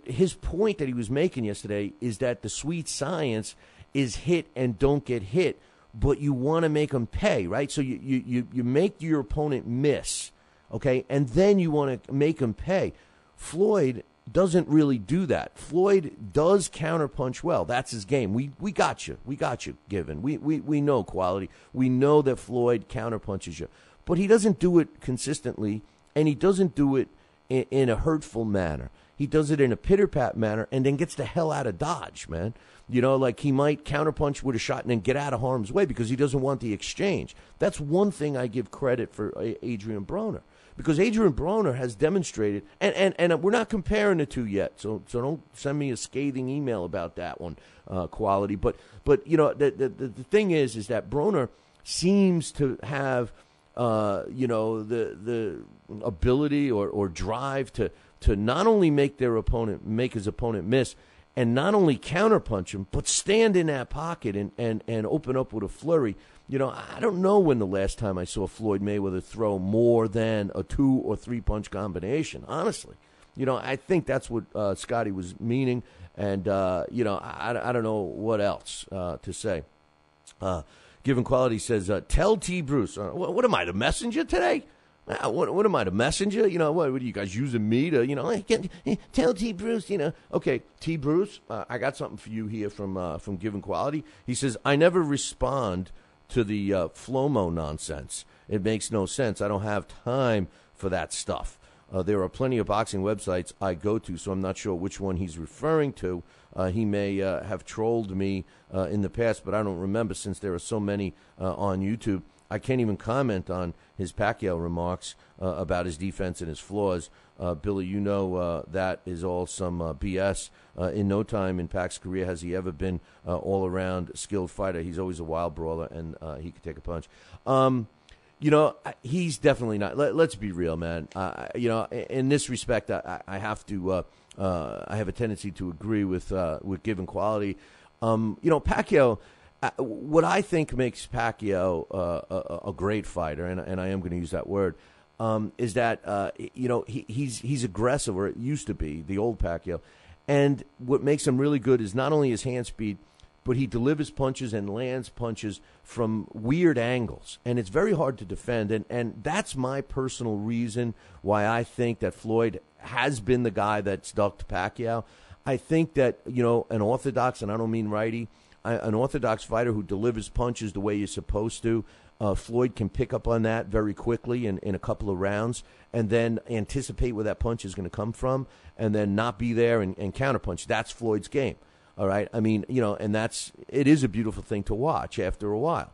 his point that he was making yesterday is that the sweet science is hit and don't get hit, but you want to make them pay, right? So you make your opponent miss, okay, and then you want to make them pay. Floyd doesn't really do that. Floyd does counterpunch well. That's his game. We got you. We got you, Given. We know quality. We know that Floyd counterpunches you, but he doesn't do it consistently. And he doesn't do it in a hurtful manner. He does it in a pitter-pat manner and then gets the hell out of Dodge, man. Like he might counterpunch with a shot and then get out of harm's way because he doesn't want the exchange. That's one thing I give credit for Adrian Broner, because Adrian Broner has demonstrated, and we're not comparing the two yet, so don't send me a scathing email about that one, quality. But the thing is that Broner seems to have the ability or drive to not only make his opponent miss, and not only counterpunch him, but stand in that pocket and open up with a flurry. I don't know when the last time I saw Floyd Mayweather throw more than a 2 or 3 punch combination, honestly. I think that's what Scotty was meaning, and I don't know what else to say. Given Quality says, tell T. Bruce. What am I, the messenger today? What am I, the messenger? What are you guys using me to, tell T. Bruce, Okay, T. Bruce, I got something for you here from Given Quality. He says, I never respond to the Flomo nonsense. It makes no sense. I don't have time for that stuff. There are plenty of boxing websites I go to, so I'm not sure which one he's referring to. He may have trolled me in the past, but I don't remember, since there are so many on YouTube. I can't even comment on his Pacquiao remarks about his defense and his flaws. Billy, you know that is all some BS. In no time in Pac's career has he ever been all-around skilled fighter. He's always a wild brawler, and he could take a punch. He's definitely not. Let's be real, man. In this respect, I have to. I have a tendency to agree with given quality. Pacquiao. What I think makes Pacquiao a great fighter, and I am going to use that word, is that he's aggressive, or it used to be the old Pacquiao, and what makes him really good is not only his hand speed, but he delivers punches and lands punches from weird angles, and it's very hard to defend, and that's my personal reason why I think that Floyd has been the guy that stuck to Pacquiao. I think that an orthodox, and I don't mean righty, an orthodox fighter who delivers punches the way you're supposed to, Floyd can pick up on that very quickly in a couple of rounds, and then anticipate where that punch is going to come from, and then not be there and counterpunch. That's Floyd's game. All right. I mean, and it is a beautiful thing to watch after a while.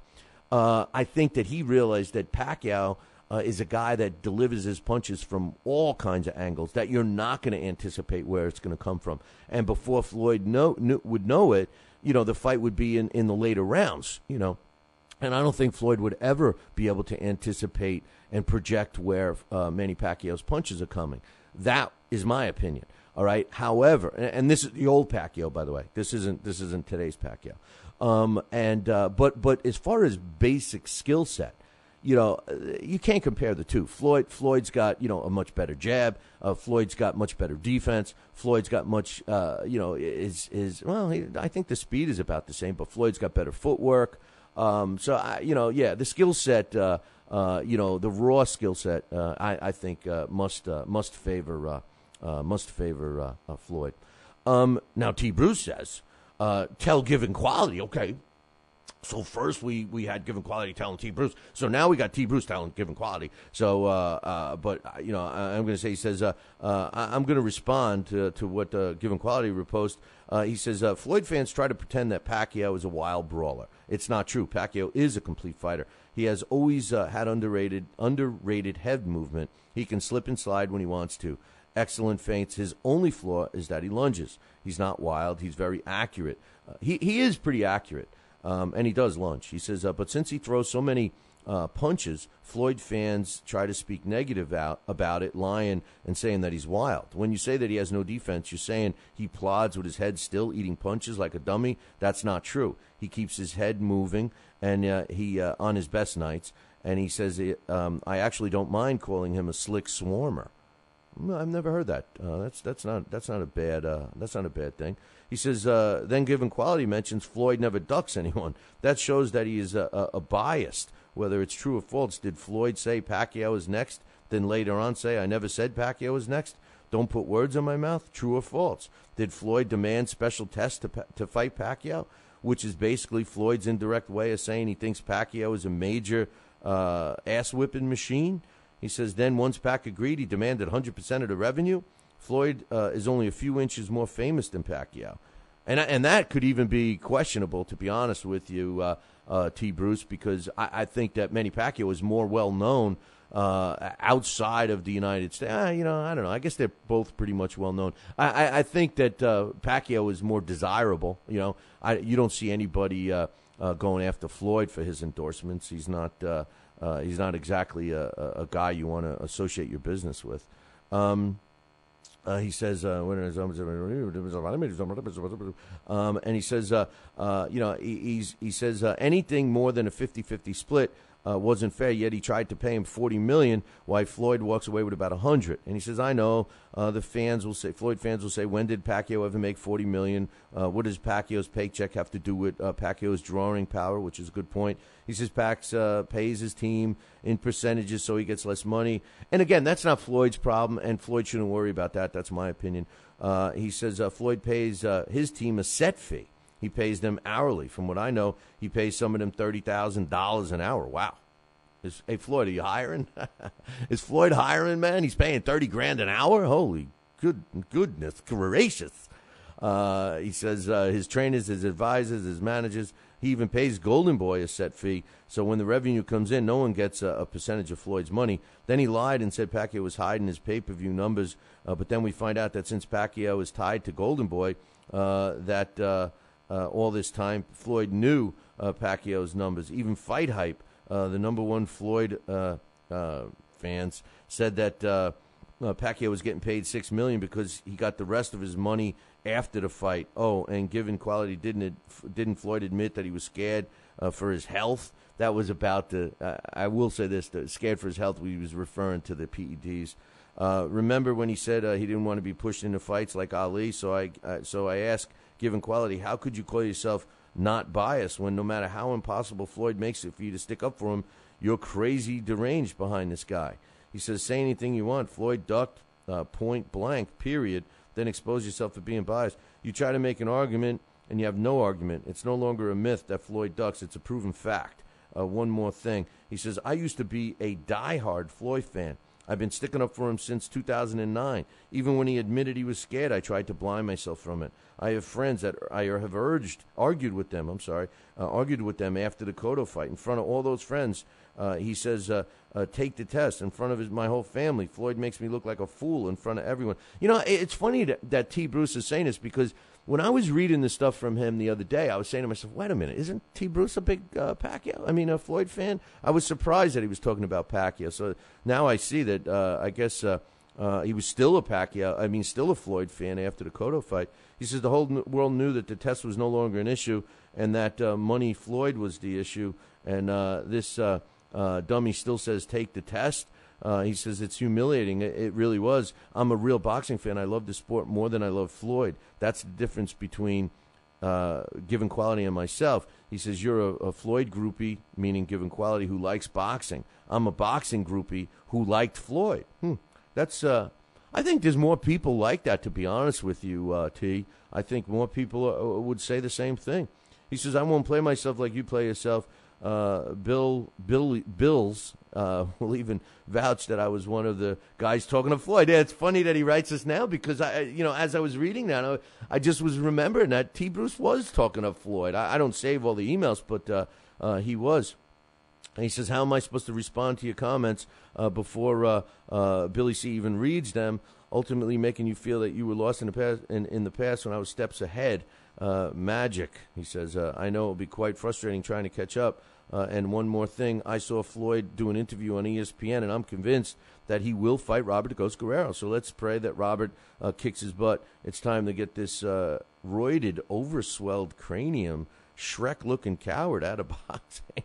I think that he realized that Pacquiao is a guy that delivers his punches from all kinds of angles that you're not going to anticipate where it's going to come from. And before Floyd would know it, the fight would be in the later rounds, And I don't think Floyd would ever be able to anticipate and project where Manny Pacquiao's punches are coming. That is my opinion. All right. However, and this is the old Pacquiao, by the way. This isn't today's Pacquiao. But as far as basic skill set, you can't compare the two. Floyd's got a much better jab. Floyd's got much better defense. Floyd's got much I think the speed is about the same, but Floyd's got better footwork. The skill set, the raw skill set, I think must favor Floyd. Now T. Bruce says, tell given quality. Okay. So first we had given quality telling T. Bruce. So now we got T. Bruce telling given quality. So, I'm going to say, he says, I'm going to respond to what given quality repost. He says, Floyd fans try to pretend that Pacquiao is a wild brawler. It's not true. Pacquiao is a complete fighter. He has always had underrated head movement. He can slip and slide when he wants to. Excellent feints. His only flaw is that he lunges. He's not wild. He's very accurate. He is pretty accurate. And he does lunge. He says, but since he throws so many punches, Floyd fans try to speak negative about it, lying and saying that he's wild. When you say that he has no defense, you're saying he plods with his head still, eating punches like a dummy. That's not true. He keeps his head moving, and he on his best nights. And he says, I actually don't mind calling him a slick swarmer. I've never heard that. That's not a bad thing. He says, then given quality mentions Floyd never ducks anyone. That shows that he is a biased. Whether it's true or false, did Floyd say Pacquiao is next, then later on say, I never said Pacquiao is next? Don't put words in my mouth. True or false? Did Floyd demand special tests to fight Pacquiao, which is basically Floyd's indirect way of saying he thinks Pacquiao is a major ass-whipping machine? He says, then once Pac agreed, he demanded 100% of the revenue. Floyd is only a few inches more famous than Pacquiao. And that could even be questionable, to be honest with you, T. Bruce, because I think that Manny Pacquiao is more well-known outside of the United States. I don't know. I guess they're both pretty much well-known. I think that Pacquiao is more desirable. You don't see anybody going after Floyd for his endorsements. He's not exactly a guy you want to associate your business with. He says, and he says, he says anything more than a 50-50 split wasn't fair. Yet he tried to pay him $40 million, while Floyd walks away with about $100. And he says, I know the fans will say, Floyd fans will say, when did Pacquiao ever make $40 million? What does Pacquiao's paycheck have to do with Pacquiao's drawing power? Which is a good point. He says Pac pays his team in percentages, so he gets less money. And again, that's not Floyd's problem, and Floyd shouldn't worry about that. That's my opinion. He says Floyd pays his team a set fee. He pays them hourly. From what I know, he pays some of them $30,000 an hour. Wow. Hey, Floyd, are you hiring? Is Floyd hiring, man? He's paying $30,000 an hour? Holy goodness gracious. He says his trainers, his advisors, his managers, he even pays Golden Boy a set fee. So when the revenue comes in, no one gets a percentage of Floyd's money. Then he lied and said Pacquiao was hiding his pay-per-view numbers. But then we find out that since Pacquiao is tied to Golden Boy, that all this time Floyd knew Pacquiao's numbers. Even Fight Hype, the number one Floyd fans, said that Pacquiao was getting paid $6 million because he got the rest of his money after the fight. Oh, and given quality, didn't Floyd admit that he was scared for his health? That was about I will say this, scared for his health, he was referring to the PEDs. Remember when he said he didn't want to be pushed into fights like Ali? So I asked, given quality, how could you call yourself not biased when no matter how impossible Floyd makes it for you to stick up for him, you're crazy deranged behind this guy? He says, say anything you want. Floyd ducked point blank, period. Then expose yourself for being biased. You try to make an argument, and you have no argument. It's no longer a myth that Floyd ducks. It's a proven fact. One more thing. He says, I used to be a diehard Floyd fan. I've been sticking up for him since 2009. Even when he admitted he was scared, I tried to blind myself from it. I have friends that I have argued with them after the Cotto fight. In front of all those friends, he says, take the test in front of my whole family. Floyd makes me look like a fool in front of everyone. You know, it's funny that T. Bruce is saying this, because when I was reading the stuff from him the other day, I was saying to myself, wait a minute, isn't T. Bruce a big a Floyd fan? I was surprised that he was talking about Pacquiao. So now I see that I guess he was still a Floyd fan after the Cotto fight. He says the whole world knew that the test was no longer an issue and that money Floyd was the issue. And this dummy still says take the test. He says it's humiliating. It really was. I'm a real boxing fan. I love the sport more than I love Floyd. That's the difference between Given Quality and myself. He says you're a Floyd groupie, meaning Given Quality, who likes boxing. I'm a boxing groupie who liked Floyd. That's. I think there's more people like that, to be honest with you, T. I think more people would say the same thing. He says, I won't play myself like you play yourself. Bills will even vouch that I was one of the guys talking to Floyd. Yeah, it's funny that he writes this now, because as I was reading that, I just was remembering that T. Bruce was talking to Floyd. I don't save all the emails, but he was. And he says, how am I supposed to respond to your comments before Billy C. even reads them, ultimately making you feel that you were lost in the past when I was steps ahead? Magic, he says. I know it'll be quite frustrating trying to catch up. And one more thing, I saw Floyd do an interview on ESPN, and I'm convinced that he will fight Robert the Ghost Guerrero. So let's pray that Robert kicks his butt. It's time to get this roided, overswelled cranium, Shrek-looking coward out of boxing.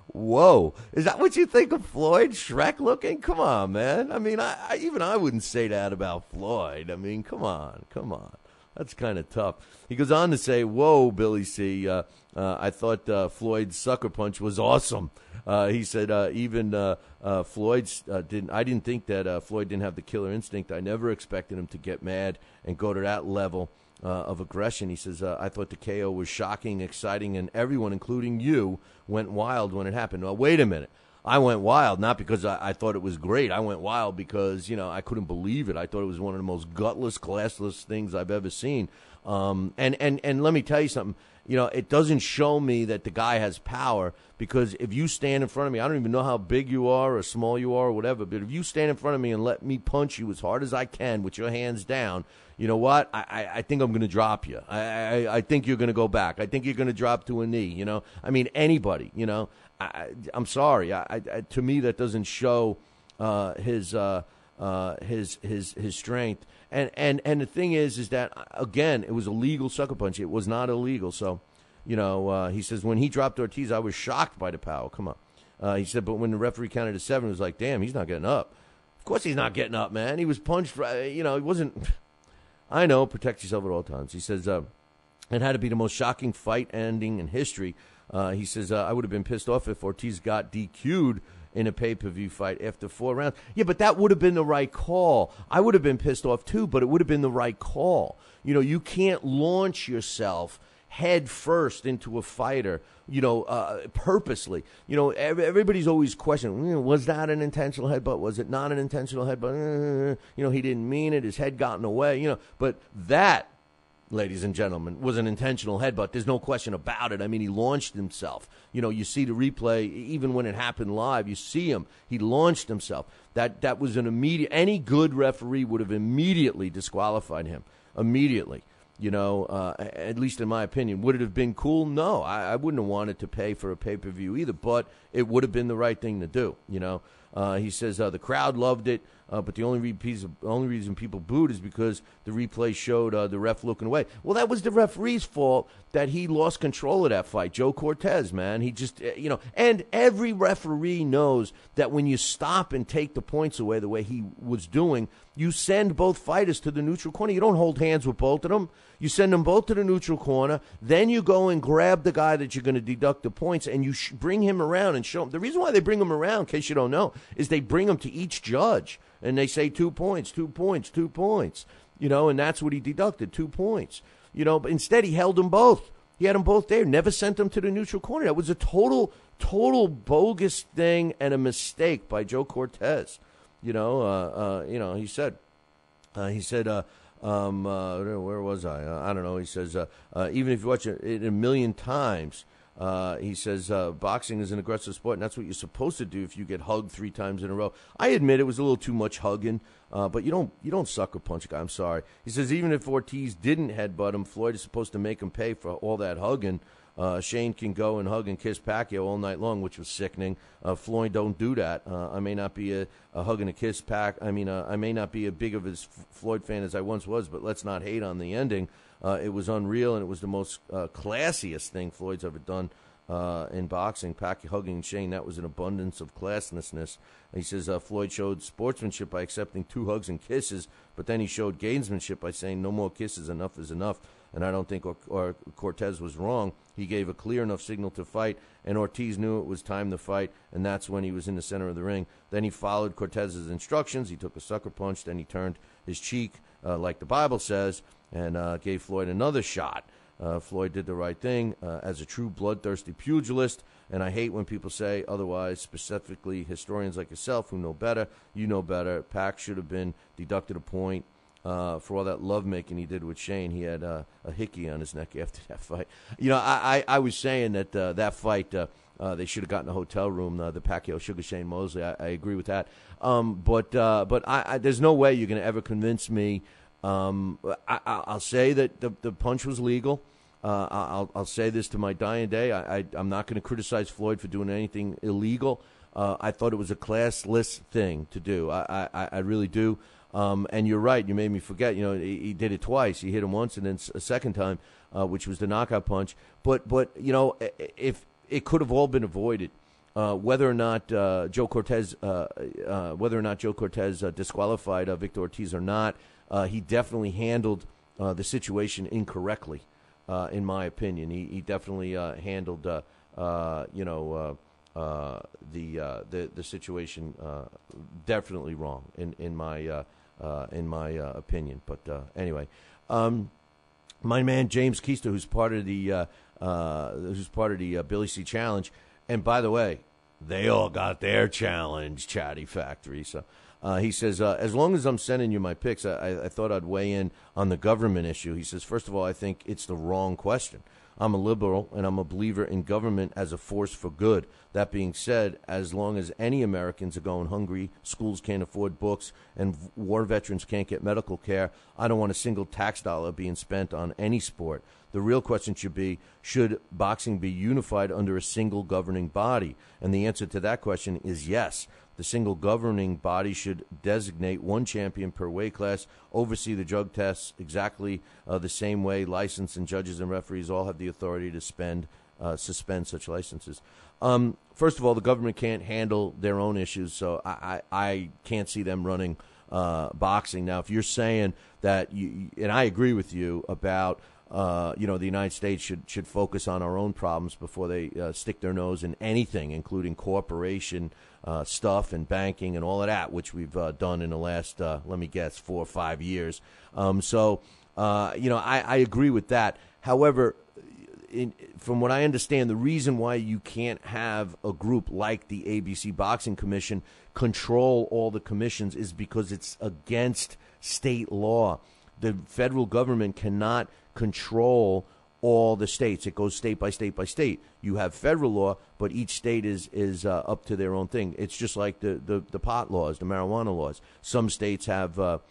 Whoa. Is that what you think of Floyd? Shrek-looking? Come on, man. I mean, I wouldn't say that about Floyd. I mean, come on. That's kind of tough. He goes on to say, whoa, Billy C., I thought Floyd's sucker punch was awesome. He said even Floyd's I didn't think that Floyd didn't have the killer instinct. I never expected him to get mad and go to that level of aggression. He says, I thought the KO was shocking, exciting, and everyone, including you, went wild when it happened. Well, wait a minute. I went wild, not because I thought it was great. I went wild because, I couldn't believe it. I thought it was one of the most gutless, classless things I've ever seen. And let me tell you something. It doesn't show me that the guy has power, because if you stand in front of me, I don't even know how big you are or small you are or whatever, but if you stand in front of me and let me punch you as hard as I can with your hands down, you know what? I think I'm going to drop you. I think you're going to go back. I think you're going to drop to a knee, I mean, anybody, I'm sorry. To me, that doesn't show his strength. And the thing is that, again, it was a legal sucker punch. It was not illegal. So, he says, when he dropped Ortiz, I was shocked by the power. Come on. He said, but when the referee counted to 7, it was like, damn, he's not getting up. Of course he's not getting up, man. He was punched. He wasn't. I know, protect yourself at all times. He says, it had to be the most shocking fight ending in history. He says, I would have been pissed off if Ortiz got DQ'd in a pay-per-view fight after 4 rounds. Yeah, but that would have been the right call. I would have been pissed off too, but it would have been the right call. You can't launch yourself head first into a fighter, purposely. Everybody's always questioning, was that an intentional headbutt? Was it not an intentional headbutt? He didn't mean it. His head got in the way, but that ladies and gentlemen, was an intentional headbutt. There's no question about it. I mean, he launched himself. You know, you see the replay, even when it happened live, you see him. He launched himself. That was an immediate, any good referee would have immediately disqualified him. Immediately. You know, at least in my opinion. Would it have been cool? No. I wouldn't have wanted to pay for a pay-per-view either, but it would have been the right thing to do, you know. He says the crowd loved it, but the only reason people booed is because the replay showed the ref looking away. Well, that was the referee's fault that he lost control of that fight. Joe Cortez, man. He just, you know, and every referee knows that when you stop and take the points away the way he was doing, you send both fighters to the neutral corner. You don't hold hands with both of them. You send them both to the neutral corner. Then you go and grab the guy that you're going to deduct the points, and you bring him around and show him. The reason why they bring him around, in case you don't know, is they bring him to each judge, and they say 2 points, 2 points, 2 points. You know, and that's what he deducted, 2 points. You know, but instead he held them both. He had them both there, never sent them to the neutral corner. That was a total bogus thing and a mistake by Joe Cortez. You know, he said, where was I? I don't know. He says, even if you watch it a million times, he says, boxing is an aggressive sport, and that's what you're supposed to do if you get hugged 3 times in a row. I admit it was a little too much hugging, but you don't sucker punch a guy. I'm sorry. He says, even if Ortiz didn't headbutt him, Floyd is supposed to make him pay for all that hugging. Shane can go and hug and kiss Pacquiao all night long, which was sickening. Floyd don't do that. I may not be a hug and a kiss I may not be as big of a Floyd fan as I once was, but let's not hate on the ending. It was unreal, and it was the most classiest thing Floyd's ever done in boxing. Pacquiao hugging Shane, that was an abundance of classlessness. He says Floyd showed sportsmanship by accepting 2 hugs and kisses, but then he showed gamesmanship by saying no more kisses, enough is enough. And I don't think Cortez was wrong. He gave a clear enough signal to fight, and Ortiz knew it was time to fight, and that's when he was in the center of the ring. Then he followed Cortez's instructions. He took a sucker punch. Then he turned his cheek, like the Bible says, and gave Floyd another shot. Floyd did the right thing as a true bloodthirsty pugilist, and I hate when people say otherwise, specifically historians like yourself who know better. You know better. Pac should have been deducted a point. For all that lovemaking he did with Shane. He had a hickey on his neck after that fight. You know, I was saying that that fight, they should have gotten a hotel room, the Pacquiao Sugar Shane Mosley. I agree with that. But there's no way you're going to ever convince me. I'll say that the punch was legal. I'll say this to my dying day. I'm not going to criticize Floyd for doing anything illegal. I thought it was a classless thing to do. I really do. And you're right. You made me forget. You know, he did it twice. He hit him once and then a second time, which was the knockout punch. But you know, if it could have all been avoided, whether or not Joe Cortez disqualified Victor Ortiz or not, he definitely handled the situation incorrectly, in my opinion. He definitely handled the situation definitely wrong in my opinion. But anyway, my man James Keister, who's part of the Billy C Challenge, and by the way, they all got their challenge, Chatty Factory. So he says, as long as I'm sending you my picks, I thought I'd weigh in on the government issue. He says, first of all, I think it's the wrong question. I'm a liberal, and I'm a believer in government as a force for good. That being said, as long as any Americans are going hungry, schools can't afford books, and war veterans can't get medical care, I don't want a single tax dollar being spent on any sport. The real question should be, should boxing be unified under a single governing body? And the answer to that question is yes. The single governing body should designate one champion per weight class, oversee the drug tests exactly the same way licensed and judges and referees all have the authority to suspend such licenses. First of all, the government can't handle their own issues, so I can't see them running boxing. Now, if you're saying that, and I agree with you about the United States should focus on our own problems before they stick their nose in anything, including corporation stuff and banking and all of that, which we've done in the last, 4 or 5 years. I agree with that. However, from what I understand, the reason why you can't have a group like the ABC Boxing Commission control all the commissions is because it's against state law. the federal government cannot control all the states. It goes state by state by state. You have federal law, but each state is up to their own thing. It's just like the pot laws, the marijuana laws. Some states have, what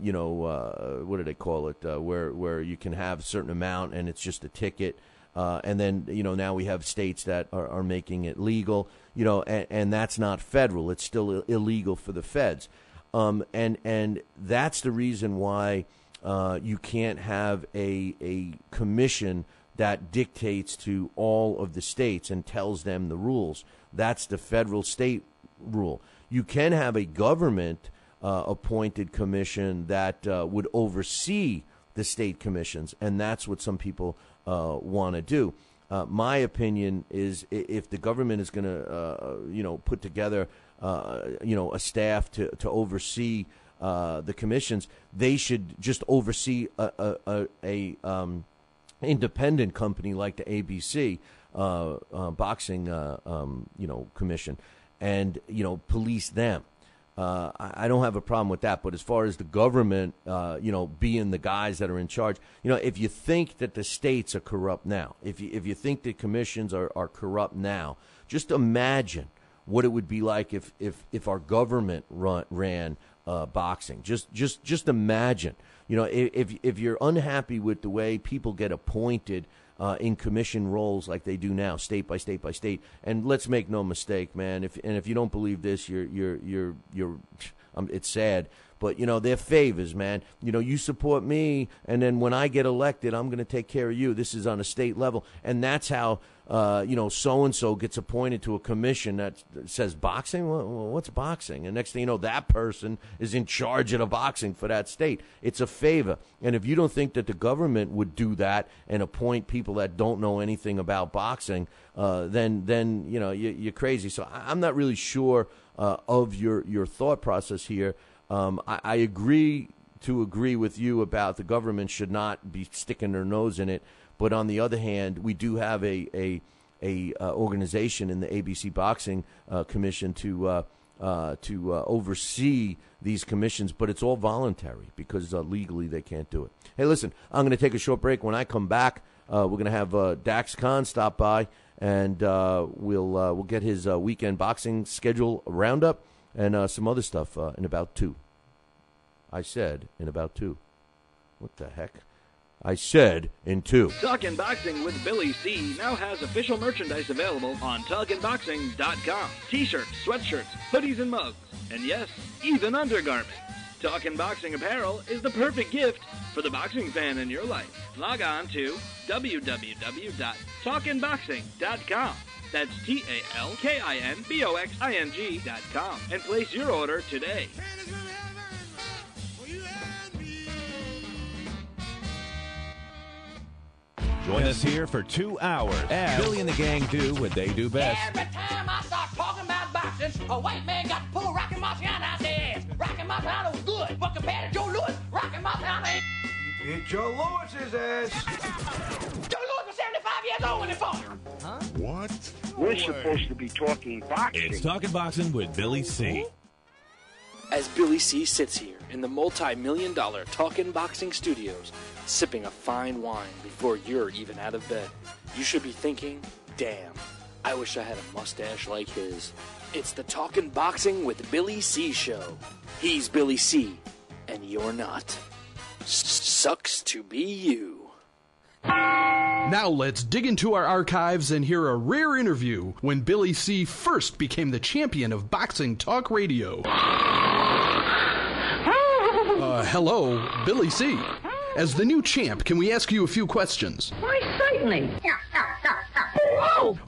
do they call it, where you can have a certain amount and it's just a ticket. And then, now we have states that are making it legal, and that's not federal. It's still illegal for the feds. And that's the reason why you can't have a commission that dictates to all of the states and tells them the rules. That's the federal state rule. You can have a government appointed commission that would oversee the state commissions, and that's what some people want to do. My opinion is if the government is going to, put together, a staff to oversee the commissions, they should just oversee a independent company like the ABC boxing, commission, and police them. I don't have a problem with that, but as far as the government, being the guys that are in charge, if you think that the states are corrupt now, if you think the commissions are corrupt now, just imagine what it would be like if our government ran boxing. Just imagine, if you're unhappy with the way people get appointed in commission roles like they do now, state by state by state. And let's make no mistake, man. If you don't believe this, you're it's sad. But they're favors, man. You support me, and then when I get elected, I'm going to take care of you. This is on a state level, and that's how so and so gets appointed to a commission that says boxing. Well, what's boxing? And next thing you know, that person is in charge of the boxing for that state. It's a favor, and if you don't think that the government would do that and appoint people that don't know anything about boxing, then you're crazy. So I'm not really sure of your thought process here. I agree with you about the government should not be sticking their nose in it, but on the other hand, we do have a organization in the ABC Boxing Commission to oversee these commissions, but it's all voluntary because legally they can't do it. Hey, listen, I'm going to take a short break. When I come back, we're going to have Dax Khan stop by, and we'll get his weekend boxing schedule roundup and some other stuff in about 2. I said in about 2. What the heck? I said in 2. Talkin' Boxing with Billy C. now has official merchandise available on TalkinBoxing.com. T-shirts, sweatshirts, hoodies, and mugs. And yes, even undergarments. Talkin' Boxing apparel is the perfect gift for the boxing fan in your life. Log on to www.talkinboxing.com. That's TalkinBoxing.com and place your order today. Join us here for 2 hours as Billy and the gang do what they do best. Every time I start talking about boxing, a white man got to pull Rocky Marciano out their ass. Rocky Marciano was good, but compared to Joe Louis, Rocky Marciano ain't... Hit Joe Louis's ass. Joe Louis was 75 years old when he fought. Huh? What? We're supposed to be talking boxing. It's Talking Boxing with Billy C. As Billy C. sits here in the multi-million-dollar Talkin' Boxing Studios, sipping a fine wine before you're even out of bed, you should be thinking, damn, I wish I had a mustache like his. It's the Talkin' Boxing with Billy C. show. He's Billy C., and you're not. Sucks to be you. Now let's dig into our archives and hear a rare interview when Billy C. first became the champion of boxing talk radio. Hello, Billy C. As the new champ, can we ask you a few questions? Why, certainly.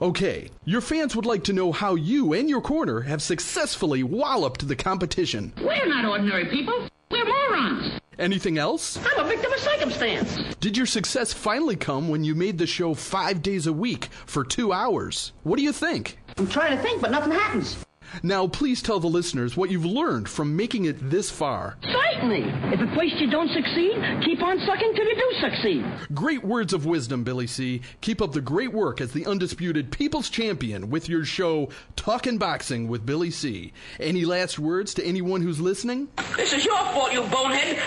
Okay, your fans would like to know how you and your corner have successfully walloped the competition. We're not ordinary people. We're morons. Anything else? I'm a victim of circumstance. Did your success finally come when you made the show 5 days a week for 2 hours? What do you think? I'm trying to think, but nothing happens. Now, please tell the listeners what you've learned from making it this far. Certainly. If at first you don't succeed, keep on sucking till you do succeed. Great words of wisdom, Billy C. Keep up the great work as the undisputed People's Champion with your show, Talkin' Boxing with Billy C. Any last words to anyone who's listening? This is your fault, you bonehead.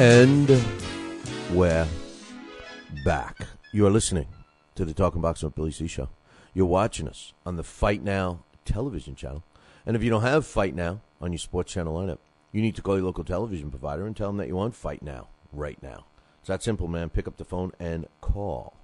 And we're back. You are listening to the Talking Boxing with Billy C show. You're watching us on the Fight Now television channel. And if you don't have Fight Now on your sports channel lineup, you need to call your local television provider and tell them that you want Fight Now right now. It's that simple, man. Pick up the phone and call.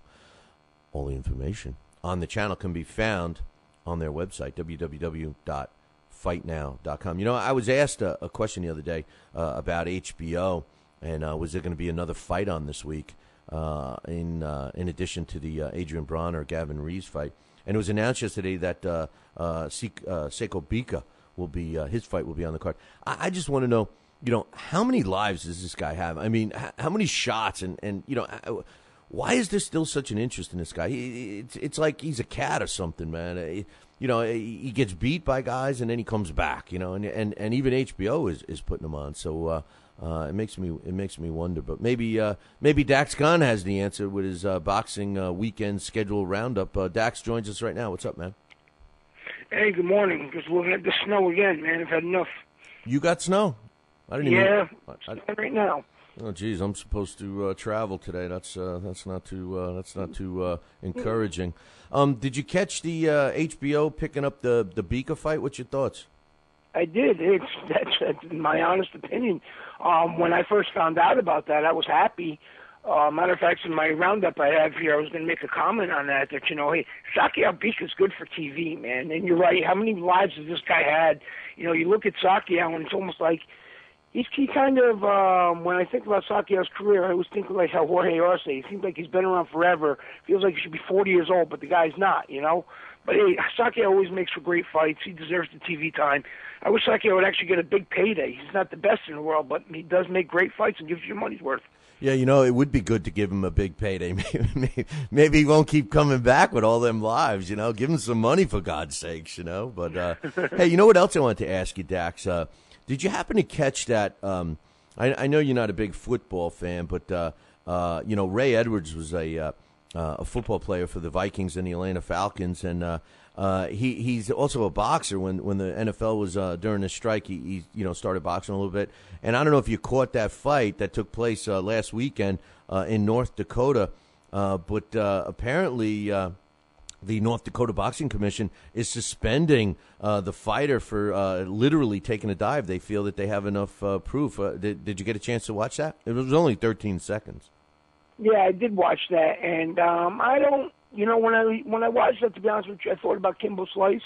All the information on the channel can be found on their website, www.fightnow.com. You know, I was asked a question the other day about HBO, and was there going to be another fight on this week in addition to the Adrian Bronner Gavin Reeves fight? And it was announced yesterday that Seiko Bika will be his fight will be on the card. I just want to know, you know, how many lives does this guy have? I mean, how many shots? And you know, why is there still such an interest in this guy? It's like he's a cat or something, man. You know, he gets beat by guys and then he comes back. You know, and even HBO is putting him on. So it makes me wonder. But maybe Dax Khan has the answer with his boxing weekend schedule roundup. Dax joins us right now. What's up, man? Hey, good morning. Just looking at the snow again, man. I've had enough. You got snow? I didn't even. Right now. Oh, geez, I'm supposed to travel today. That's not too encouraging. Did you catch the HBO picking up the Bika fight? What's your thoughts? I did. That's my honest opinion. When I first found out about that, I was happy. Matter of fact, in my roundup I have here, I was going to make a comment on that, you know, hey, Sakiao Bika's good for TV, man. And you're right. How many lives has this guy had? You know, you look at Sakiao, and it's almost like he kind of, when I think about Sakiao's career, I always think like how Jorge Arce, he seems like he's been around forever. Feels like he should be 40 years old, but the guy's not, you know. But hey, Sakiao always makes for great fights. He deserves the TV time. I wish Sakiao would actually get a big payday. He's not the best in the world, but he does make great fights and gives you your money's worth. Yeah, you know, it would be good to give him a big payday. Maybe he won't keep coming back with all them lives, you know. Give him some money, for God's sakes, you know. But, hey, you know what else I wanted to ask you, Dax? Did you happen to catch that? I know you're not a big football fan, but, you know, Ray Edwards was a football player for the Vikings and the Atlanta Falcons, and he's also a boxer. When the NFL was during the strike, he you know, started boxing a little bit. And I don't know if you caught that fight that took place last weekend in North Dakota, but apparently the North Dakota Boxing Commission is suspending the fighter for literally taking a dive. They feel that they have enough proof. Did you get a chance to watch that? It was only 13 seconds. Yeah, I did watch that, and I don't. You know, when I watched that, to be honest with you, I thought about Kimbo Slice,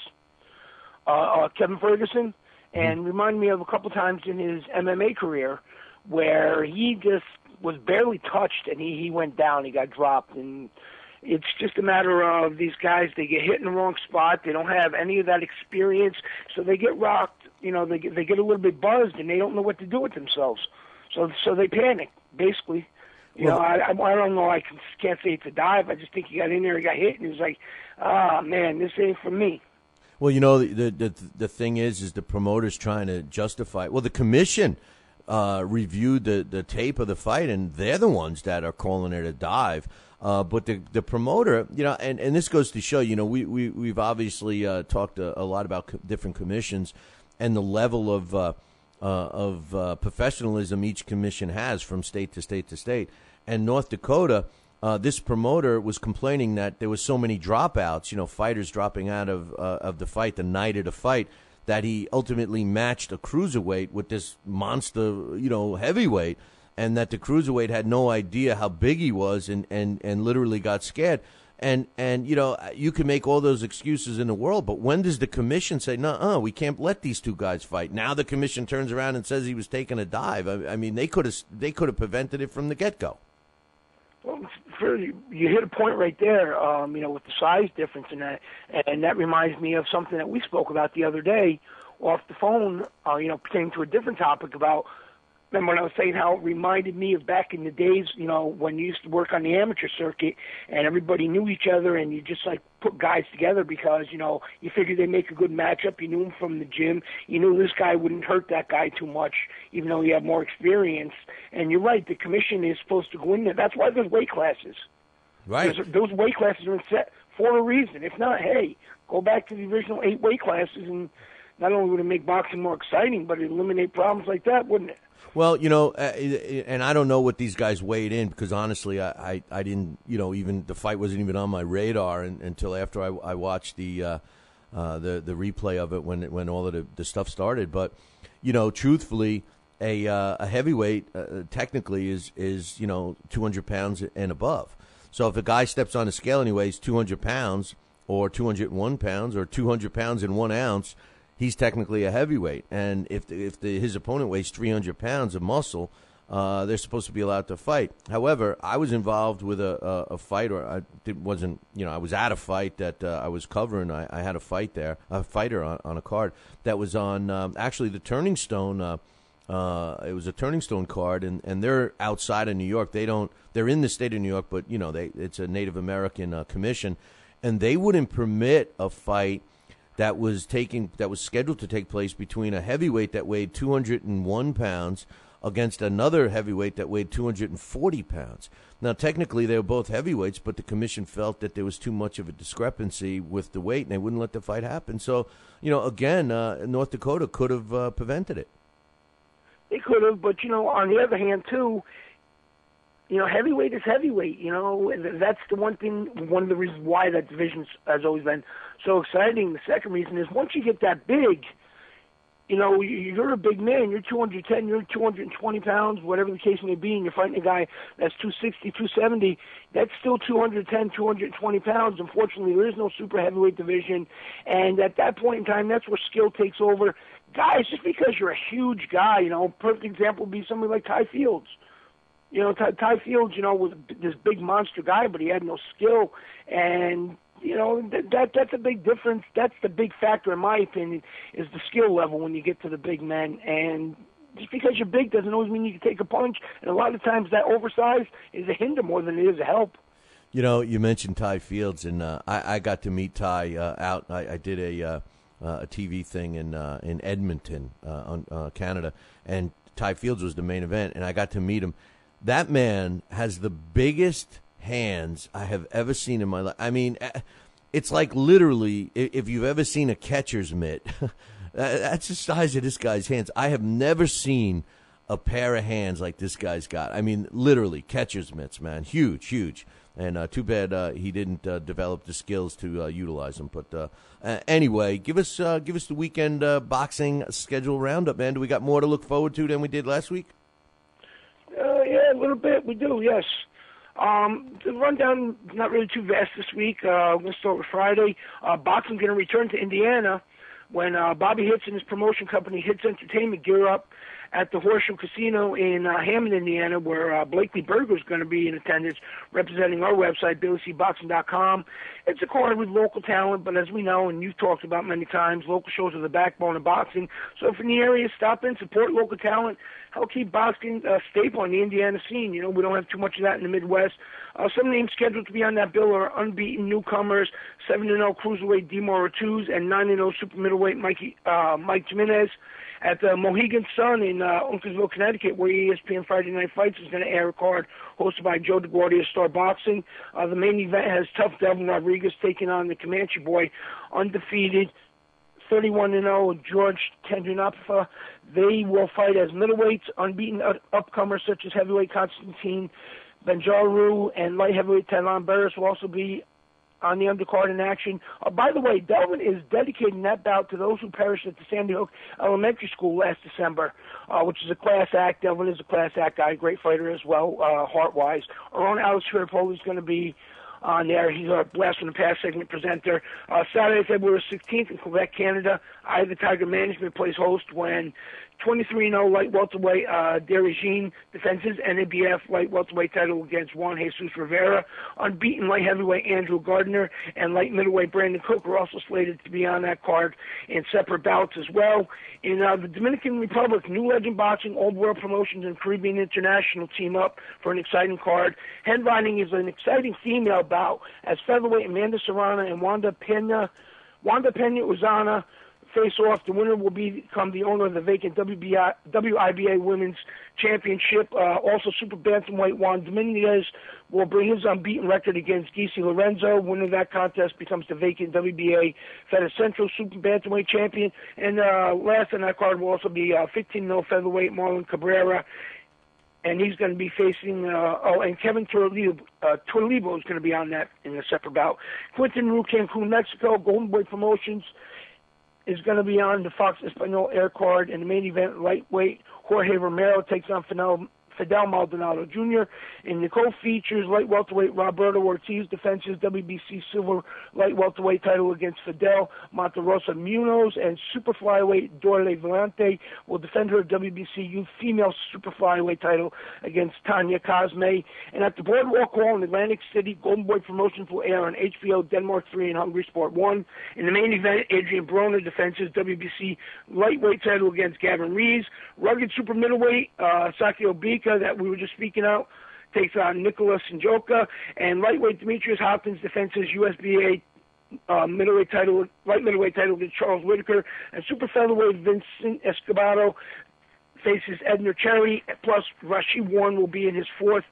Kevin Ferguson, and reminded me of a couple times in his MMA career where he just was barely touched and he went down, he got dropped, and it's just a matter of these guys, they get hit in the wrong spot, they don't have any of that experience, so they get rocked, you know, they get a little bit buzzed and they don't know what to do with themselves, so they panic, basically. You know, I don't know. I can't say it's a dive. I just think he got in there, he got hit, and he was like, "Ah, man, this ain't for me." Well, you know, the thing is the promoter's trying to justify. Well, the commission reviewed the tape of the fight, and they're the ones that are calling it a dive. But the promoter, you know, and this goes to show, you know, we've obviously talked a lot about different commissions and the level of professionalism each commission has from state to state to state. And North Dakota, this promoter was complaining that there was so many dropouts, you know, fighters dropping out of the fight the night of the fight, that he ultimately matched a cruiserweight with this monster, you know, heavyweight, and that the cruiserweight had no idea how big he was and literally got scared. And you know, you can make all those excuses in the world, but when does the commission say, "No, we can't let these two guys fight"? Now the commission turns around and says he was taking a dive. I mean, they could have prevented it from the get-go. Well, you hit a point right there, with the size difference in that. And that reminds me of something that we spoke about the other day off the phone, pertaining to a different topic about, remember when I was saying how it reminded me of back in the days, when you used to work on the amateur circuit and everybody knew each other and you just like put guys together because, you figured they'd make a good matchup. You knew them from the gym. You knew this guy wouldn't hurt that guy too much, even though he had more experience. And you're right, the commission is supposed to go in there. That's why there's weight classes. Right. Those weight classes are set for a reason. If not, hey, go back to the original 8 weight classes, and not only would it make boxing more exciting, but it'd eliminate problems like that, wouldn't it? Well, and I don't know what these guys weighed in because honestly, I didn't, even the fight wasn't even on my radar until after I watched the replay of it when all of the stuff started. But truthfully, a heavyweight technically is 200 pounds and above. So if a guy steps on a scale and he weighs 200 pounds or 201 pounds or 200 pounds and 1 ounce, he's technically a heavyweight. And if his opponent weighs 300 pounds of muscle, they're supposed to be allowed to fight. However, I was involved with a fight, or I was at a fight that I was covering. I had a fight there, a fighter on a card that was on actually the Turning Stone. It was a Turning Stone card, and they're outside of New York. They're in the state of New York, but it's a Native American commission, and they wouldn't permit a fight that was scheduled to take place between a heavyweight that weighed 201 pounds against another heavyweight that weighed 240 pounds. Now, technically, they were both heavyweights, but the commission felt that there was too much of a discrepancy with the weight, and they wouldn't let the fight happen. So, again, North Dakota could have prevented it. They could have, but, on the other hand, too, heavyweight is heavyweight. That's the one of the reasons why that division has always been so exciting. The second reason is once you get that big, you're a big man. You're 210, you're 220 pounds, whatever the case may be, and you're fighting a guy that's 260, 270. That's still 210, 220 pounds. Unfortunately, there is no super heavyweight division, and at that point in time, that's where skill takes over. Guys, just because you're a huge guy, perfect example would be somebody like Ty Fields. Ty Fields, was this big monster guy, but he had no skill, and that's a big difference. That's the big factor, in my opinion, is the skill level when you get to the big men. And just because you're big doesn't always mean you can take a punch. And a lot of times that oversize is a hinder more than it is a help. You mentioned Ty Fields, and I got to meet Ty out. I did a TV thing in Edmonton, Canada, and Ty Fields was the main event, and I got to meet him. That man has the biggest hands I have ever seen in my life. I mean, it's like literally, if you've ever seen a catcher's mitt, that's the size of this guy's hands. I have never seen a pair of hands like this guy's got. I mean, literally, catcher's mitts, man. Huge, huge. And too bad he didn't develop the skills to utilize them. But anyway, give us the weekend boxing schedule roundup, man. Do we got more to look forward to than we did last week? Yeah, a little bit. We do, yes. The rundown is not really too vast this week. We're going to start with Friday. Boxing's going to return to Indiana when Bobby Hitz and his promotion company, Hitz Entertainment, gear up at the Horseshoe Casino in Hammond, Indiana, where Blakely Berger is going to be in attendance, representing our website, BillyCBoxing.com. It's a card with local talent, but as we know, and you've talked about many times, local shows are the backbone of boxing. So if in the area, stop in, support local talent, help keep boxing staple on the Indiana scene. We don't have too much of that in the Midwest. Some names scheduled to be on that bill are unbeaten newcomers, 7-0 cruiserweight Demar Ortiz, and 9-0 super middleweight Mike Jimenez at the Mohegan Sun in Uncasville, Connecticut, where ESPN Friday Night Fights is going to air a card hosted by Joe DeGuardia, Star Boxing. The main event has Tough Devin Rodriguez taking on the Comanche Boy, undefeated, 31-0, George Tendunapfa. They will fight as middleweights. Unbeaten upcomers such as heavyweight Konstantin Benjaru and light heavyweight Tylon Barris will also be on the undercard in action. By the way, Delvin is dedicating that bout to those who perished at the Sandy Hook Elementary School last December, which is a class act. Delvin is a class act guy, great fighter as well, heart-wise. Our own Alex Firipoli is going to be on there. He's our Blast from the Past segment presenter. Saturday, February 16th in Quebec, Canada, Eye of the Tiger Management plays host when 23-0 light welterweight Derigine defends his NABF light welterweight title against Juan Jesus Rivera. Unbeaten light heavyweight Andrew Gardner and light middleweight Brandon Cook are also slated to be on that card in separate bouts as well. In the Dominican Republic, New Legend Boxing, Old World Promotions, and Caribbean International team up for an exciting card. Headlining is an exciting female bout as featherweight Amanda Serrano and Wanda Pena Uzana face off. The winner will become the owner of the vacant WIBA Women's Championship. Also, super bantamweight Juan Dominguez will bring his unbeaten record against Giese Lorenzo. Winner of that contest becomes the vacant WBA Fed Central super bantamweight champion. And last on that card will also be 15-0 featherweight Marlon Cabrera. And he's going to be facing, and Kevin Torlibo is going to be on that in a separate bout. Quinton Rue, Cancun, Mexico, Golden Boy Promotions is going to be on the Fox Espanol air card. In the main event, lightweight Jorge Romero takes on Fidel Maldonado Jr. In the co-features, light welterweight Roberto Ortiz defends his WBC silver light welterweight title against Fidel Monterosa Munoz, and super flyweight Dorle Valiente will defend her WBC youth female super flyweight title against Tanya Cosme. And at the Boardwalk Hall in Atlantic City, Golden Boy Promotions will air on HBO Denmark 3 and Hungry Sport 1. In the main event, Adrian Broner defends his WBC lightweight title against Gavin Rees. Rugged super middleweight Sakio Bika, that we were just speaking out, takes on Nicholas Njoka, and lightweight Demetrius Hopkins defends his USBA light middleweight title against Charles Whitaker, and super featherweight Vincent Escobar faces Edner Cherry, plus Rashid Warren will be in his fourth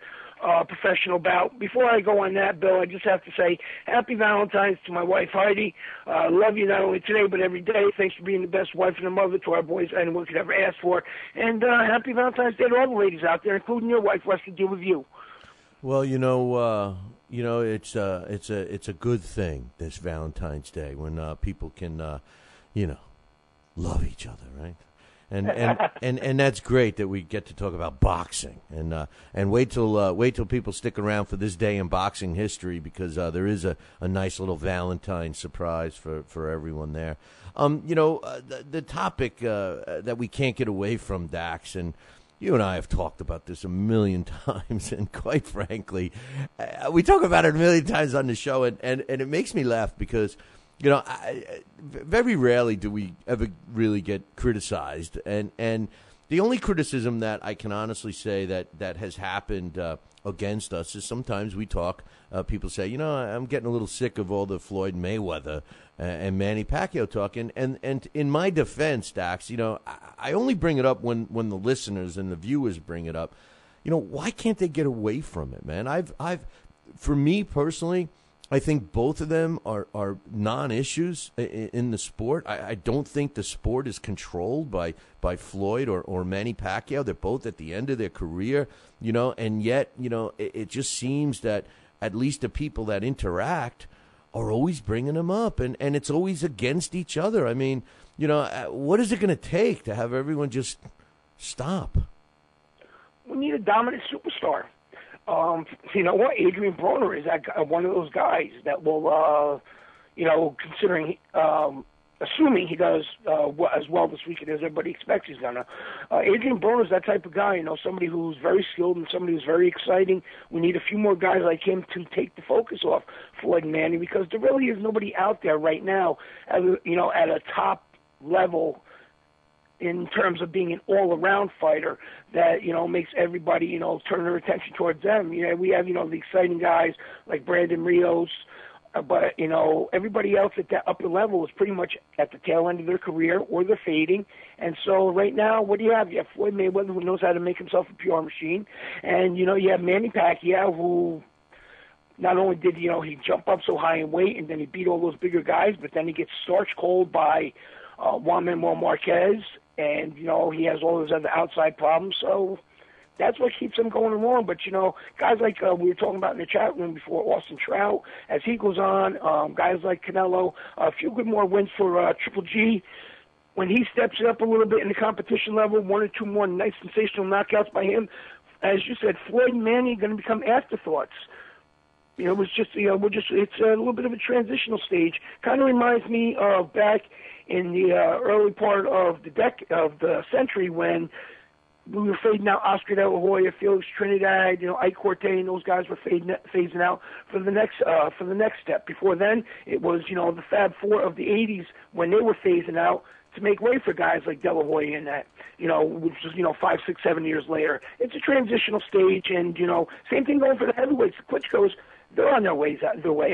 professional bout. Before I go on that, Bill, I just have to say happy Valentine's to my wife Heidi. Love you not only today but every day. Thanks for being the best wife and a mother to our boys anyone could ever ask for. And happy Valentine's Day to all the ladies out there, including your wife. What's to do with you? Well, it's a good thing, this Valentine's Day, when people can love each other, right? And that's great that we get to talk about boxing, and wait till people stick around for this day in boxing history, because there is a nice little Valentine's surprise for everyone there. The topic that we can't get away from, Dax, and you and I have talked about this a million times, and quite frankly, we talk about it a million times on the show, and it makes me laugh because, very rarely do we ever really get criticized, and the only criticism that I can honestly say that has happened against us is sometimes we talk, people say, I'm getting a little sick of all the Floyd Mayweather and Manny Pacquiao talking, and in my defense, Dax, I only bring it up when the listeners and the viewers bring it up. Why can't they get away from it, man? For me personally, I think both of them are non-issues in the sport. I don't think the sport is controlled by Floyd or Manny Pacquiao. They're both at the end of their career, and yet, it just seems that at least the people that interact are always bringing them up, and it's always against each other. I mean, what is it going to take to have everyone just stop? We need a dominant superstar. You know what? Adrian Broner is one of those guys that will, considering, assuming he does as well this weekend as everybody expects he's gonna. Adrian Broner is that type of guy, somebody who's very skilled and somebody who's very exciting. We need a few more guys like him to take the focus off Floyd and Manny, because there really is nobody out there right now, at a top level in terms of being an all-around fighter that, makes everybody, turn their attention towards them. We have, the exciting guys like Brandon Rios, but, everybody else at that upper level is pretty much at the tail end of their career or they're fading. And so right now, what do you have? You have Floyd Mayweather, who knows how to make himself a PR machine. And, you have Manny Pacquiao, who not only did, he jump up so high in weight and then he beat all those bigger guys, but then he gets starch cold by Juan Manuel Marquez. And, he has all those other outside problems. So that's what keeps him going along. But, guys like we were talking about in the chat room before, Austin Trout, as he goes on, guys like Canelo, a few good more wins for Triple G. When he steps it up a little bit in the competition level, one or two more nice sensational knockouts by him, as you said, Floyd and Manny are going to become afterthoughts. it's a little bit of a transitional stage. Kind of reminds me of back in the early part of the century when we were fading out Oscar De La Hoya, Felix Trinidad, Ike Corte, and those guys were phasing out for the next step. Before then, it was the Fab Four of the '80s when they were phasing out to make way for guys like De La Hoya and that, which was 5, 6, 7 years later. It's a transitional stage, and same thing going for the heavyweights. The Klitschko's, they're on their way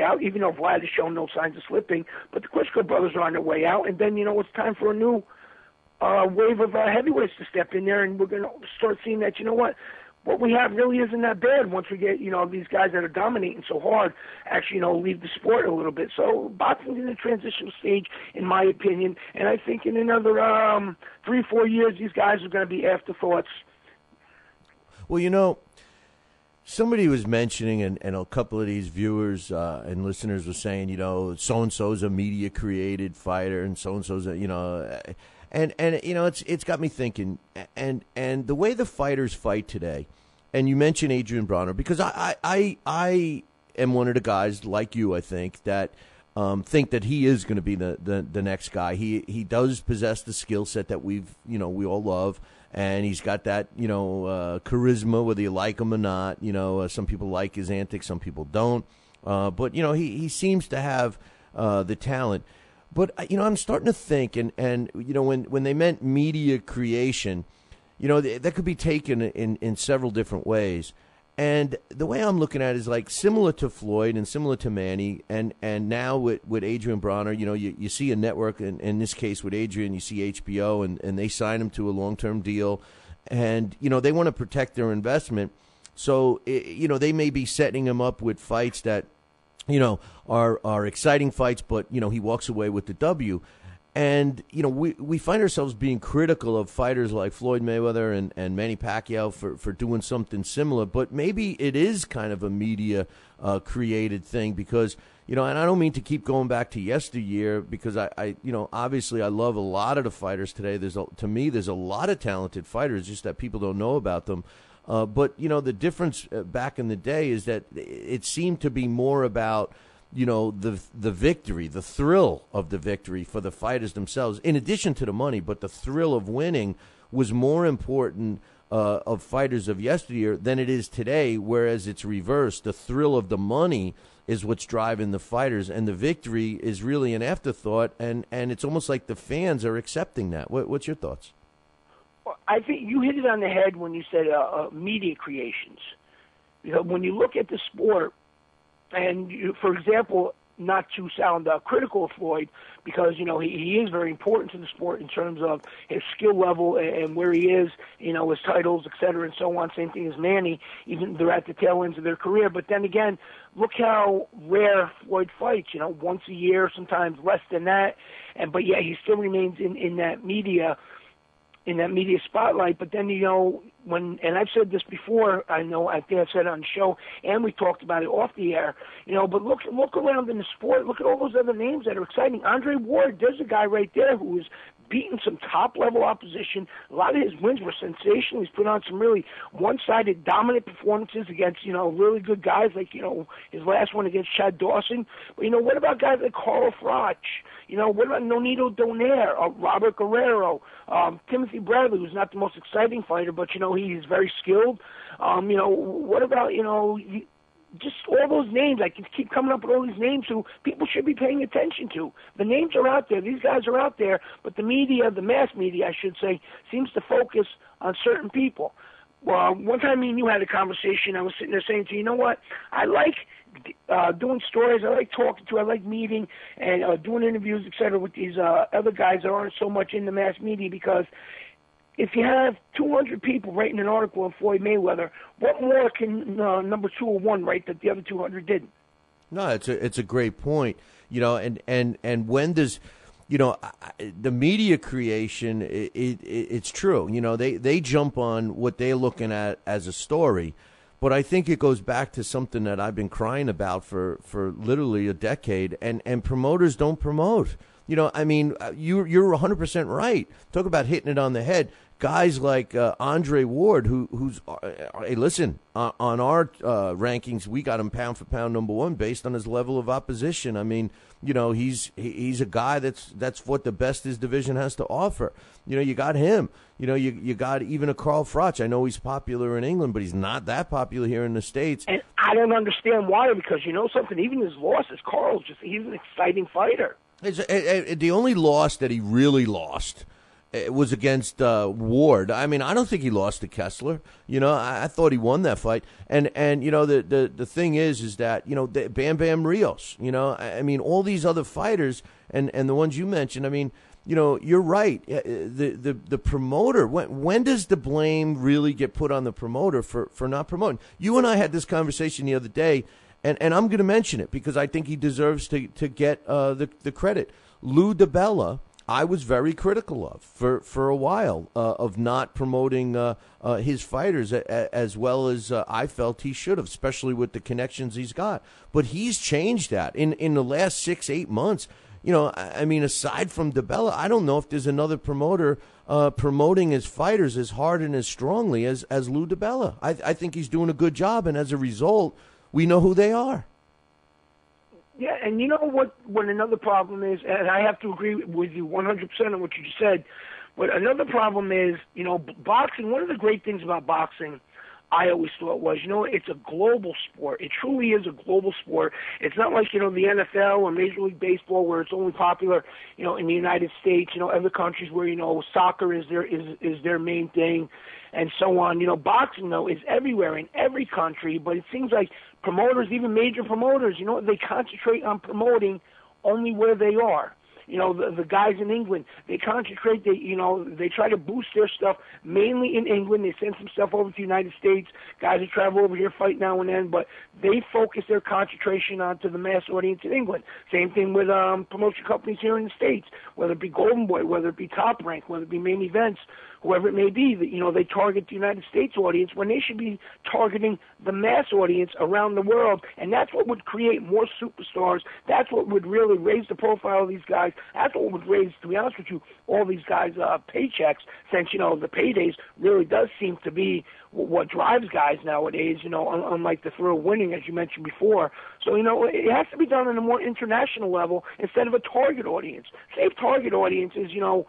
out, even though Vlad has shown no signs of slipping. But the Klitschko brothers are on their way out, and then it's time for a new wave of heavyweights to step in there, and we're going to start seeing that, what we have really isn't that bad once we get, these guys that are dominating so hard actually, leave the sport a little bit. So boxing's in a transitional stage, in my opinion, and I think in another 3-4 years, these guys are going to be afterthoughts. Well, somebody was mentioning, and a couple of these viewers and listeners were saying, so-and-so's a media-created fighter, and so-and-so's a, And it's got me thinking, and the way the fighters fight today, and you mentioned Adrian Bronner, because I am one of the guys like you, I think that he is going to be the next guy. He does possess the skill set that we all love, and he's got that charisma, whether you like him or not. Some people like his antics, some people don't, but he seems to have the talent. But, I'm starting to think, and when they meant media creation, that could be taken in several different ways. And the way I'm looking at it is like similar to Floyd and similar to Manny, and now with Adrian Bronner, you see a network, and in this case with Adrian, you see HBO, and they sign him to a long-term deal. And, they want to protect their investment. So, they may be setting him up with fights that, are exciting fights, but, he walks away with the W. And, we find ourselves being critical of fighters like Floyd Mayweather and Manny Pacquiao for doing something similar. But maybe it is kind of a media created thing because, and I don't mean to keep going back to yesteryear because I obviously I love a lot of the fighters today. To me, there's a lot of talented fighters, just that people don't know about them. But, the difference back in the day is that it seemed to be more about, the victory, the thrill of the victory for the fighters themselves, in addition to the money. But the thrill of winning was more important of fighters of yesteryear than it is today, whereas it's reversed. The thrill of the money is what's driving the fighters, and the victory is really an afterthought, and it's almost like the fans are accepting that. What's your thoughts? I think you hit it on the head when you said media creations. When you look at the sport, and for example, not to sound critical of Floyd, because he is very important to the sport in terms of his skill level and where he is, his titles, et cetera, and so on. Same thing as Manny, even they're at the tail ends of their career. But then again, look how rare Floyd fights. Once a year, sometimes less than that. But yeah, he still remains in that media. In that media spotlight, but then and I've said this before, I think I've said it on the show, and we talked about it off the air, but look around in the sport, look at all those other names that are exciting. Andre Ward, there's a guy right there who is beaten some top-level opposition. A lot of his wins were sensational. He's put on some really one-sided, dominant performances against, really good guys, like, his last one against Chad Dawson. But, what about guys like Carl Froch? What about Nonito Donaire, Robert Guerrero, Timothy Bradley, who's not the most exciting fighter, but, he's very skilled. What about, just all those names. I can keep coming up with all these names who people should be paying attention to. The names are out there. These guys are out there, but the media, the mass media, I should say, seems to focus on certain people. Well, one time me and you had a conversation. I was sitting there saying to you, you know what? I like doing stories. I like talking to. I like meeting and doing interviews, et cetera, with these other guys that aren't so much in the mass media, because if you have 200 people writing an article on Floyd Mayweather, what more can number 201 write that the other 200 didn't? No, it's a great point. And when does the media creation? It's true. They jump on what they're looking at as a story, but I think it goes back to something that I've been crying about for literally a decade. And promoters don't promote. You're 100% right. Talk about hitting it on the head. guys like Andre Ward, who's hey, listen, on our rankings, we got him pound for pound number one based on his level of opposition. I mean, you know, he's a guy that's what the best his division has to offer. You know, you got him. You know, you got even a Carl Froch. I know he's popular in England, but he's not that popular here in the States. And I don't understand why, because you know something, even his losses, Carl's he's an exciting fighter. The only loss that he really lost was against Ward. I mean, I don't think he lost to Kessler. You know, I thought he won that fight. And you know, the thing is that, you know, Bam Bam Rios, you know, I mean, all these other fighters and the ones you mentioned, I mean, you know, you're right. The promoter, when does the blame really get put on the promoter for not promoting? You and I had this conversation the other day, and I'm going to mention it because I think he deserves to get the credit. Lou DiBella, I was very critical of for a while of not promoting his fighters as well as I felt he should have, especially with the connections he's got. But he's changed that in the last 6-8 months. You know, I mean, aside from DiBella, I don't know if there's another promoter promoting his fighters as hard and as strongly as Lou DiBella. I think he's doing a good job, and as a result, we know who they are. Yeah, and you know what another problem is, and I have to agree with you 100% on what you just said, but another problem is, you know, boxing, one of the great things about boxing, I always thought was, you know, it's a global sport. It truly is a global sport. It's not like, you know, the NFL or Major League Baseball where it's only popular, you know, in the United States, you know, other countries where, you know, soccer is their main thing and so on. You know, boxing, though, is everywhere in every country, but it seems like promoters, even major promoters, you know, they concentrate on promoting only where they are. You know, the guys in England, they concentrate, they try to boost their stuff mainly in England. They send some stuff over to the United States. Guys who travel over here fight now and then, but they focus their concentration onto the mass audience in England. Same thing with promotion companies here in the States, whether it be Golden Boy, whether it be Top Rank, whether it be Main Events, whoever it may be, that, you know, they target the United States audience when they should be targeting the mass audience around the world. And that's what would create more superstars. That's what would really raise the profile of these guys. That's what would raise, to be honest with you, all these guys' paychecks, since, you know, the paydays really does seem to be what drives guys nowadays, you know, unlike the thrill of winning, as you mentioned before. So, you know, it has to be done on a more international level instead of a target audience. Save target audiences, you know,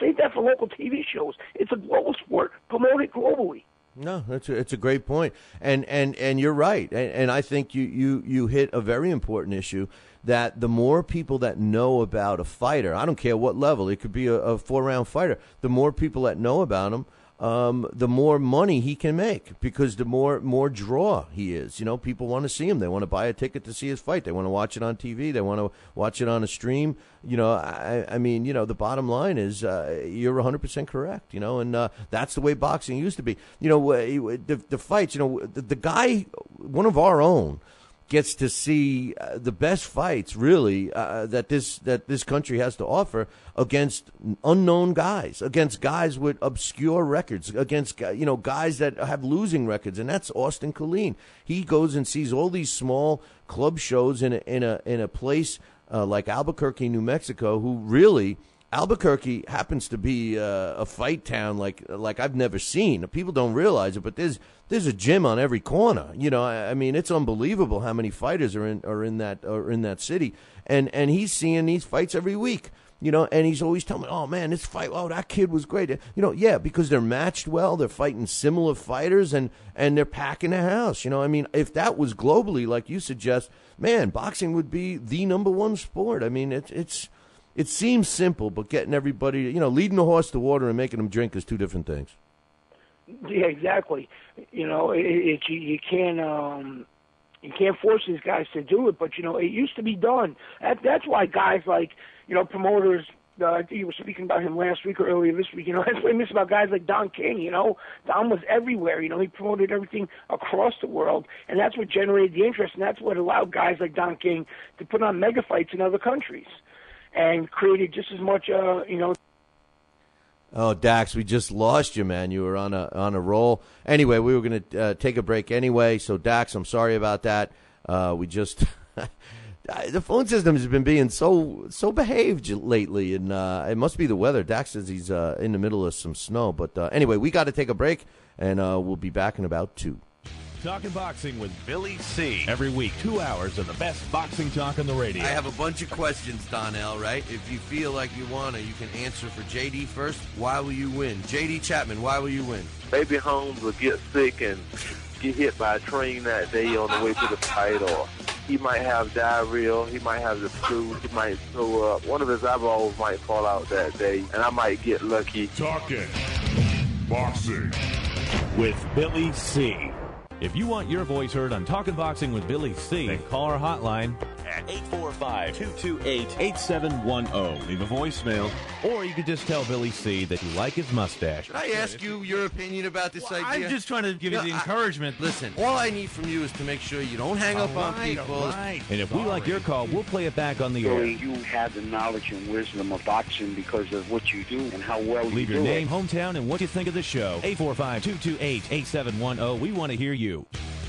save that for local TV shows. It's a global sport. Promote it globally. No, it's a great point, and you're right, and I think you hit a very important issue, that the more people that know about a fighter, I don't care what level, it could be a 4-round fighter, the more people that know about him, the more money he can make, because the more draw he is. You know, people want to see him. They want to buy a ticket to see his fight. They want to watch it on TV. They want to watch it on a stream. You know, I mean, you know, the bottom line is you're 100% correct, you know, and that's the way boxing used to be. You know, the fights, you know, the guy, one of our own, gets to see the best fights, really, that this country has to offer against unknown guys, against guys with obscure records, against, you know, guys that have losing records, and that's Austin Colleen. He goes and sees all these small club shows in a place like Albuquerque, New Mexico, who really. Albuquerque happens to be a fight town like I've never seen. People don't realize it, but there's a gym on every corner. You know, I mean, it's unbelievable how many fighters are in that city, and he's seeing these fights every week. You know, and he's always telling me, "Oh man, this fight! Oh, that kid was great." You know, yeah, because they're matched well. They're fighting similar fighters, and they're packing the house. You know, I mean, if that was globally, like you suggest, man, boxing would be the number one sport. I mean, it seems simple, but getting everybody, you know, leading the horse to water and making them drink is two different things. Yeah, exactly. You know, you can't force these guys to do it, but, you know, it used to be done. That's why guys like, you know, promoters, I think you were speaking about him last week or earlier this week, you know, that's what I miss about guys like Don King, you know. Don was everywhere, you know, he promoted everything across the world, and that's what generated the interest, and that's what allowed guys like Don King to put on mega fights in other countries. And created just as much, you know. Oh, Dax, we just lost you, man. You were on a roll. Anyway, we were going to take a break anyway. So, Dax, I'm sorry about that. We just the phone system has been being so behaved lately, and it must be the weather. Dax says he's in the middle of some snow. But anyway, we got to take a break, and we'll be back in about 2. Talking Boxing with Billy C. Every week, 2 hours of the best boxing talk on the radio. I have a bunch of questions, Donnell, right? If you feel like you want to, you can answer for JD first. Why will you win? JD Chapman, why will you win? Baby Holmes will get sick and get hit by a train that day on the way to the fight, or he might have diarrhea, he might have the flu, he might throw up. One of his eyeballs might fall out that day, and I might get lucky. Talking Boxing with Billy C. If you want your voice heard on Talking Boxing with Billy C., then call our hotline at 845-228-8710. Leave a voicemail, or you could just tell Billy C. that you like his mustache. Should I ask you your opinion about this idea? I'm just trying to give you the encouragement. Listen, all I need from you is to make sure you don't hang up on people. And if we like your call, we'll play it back on the air. You have the knowledge and wisdom of boxing because of what you do and how well you do it. Leave your name, hometown, and what you think of the show. 845-228-8710. We want to hear you.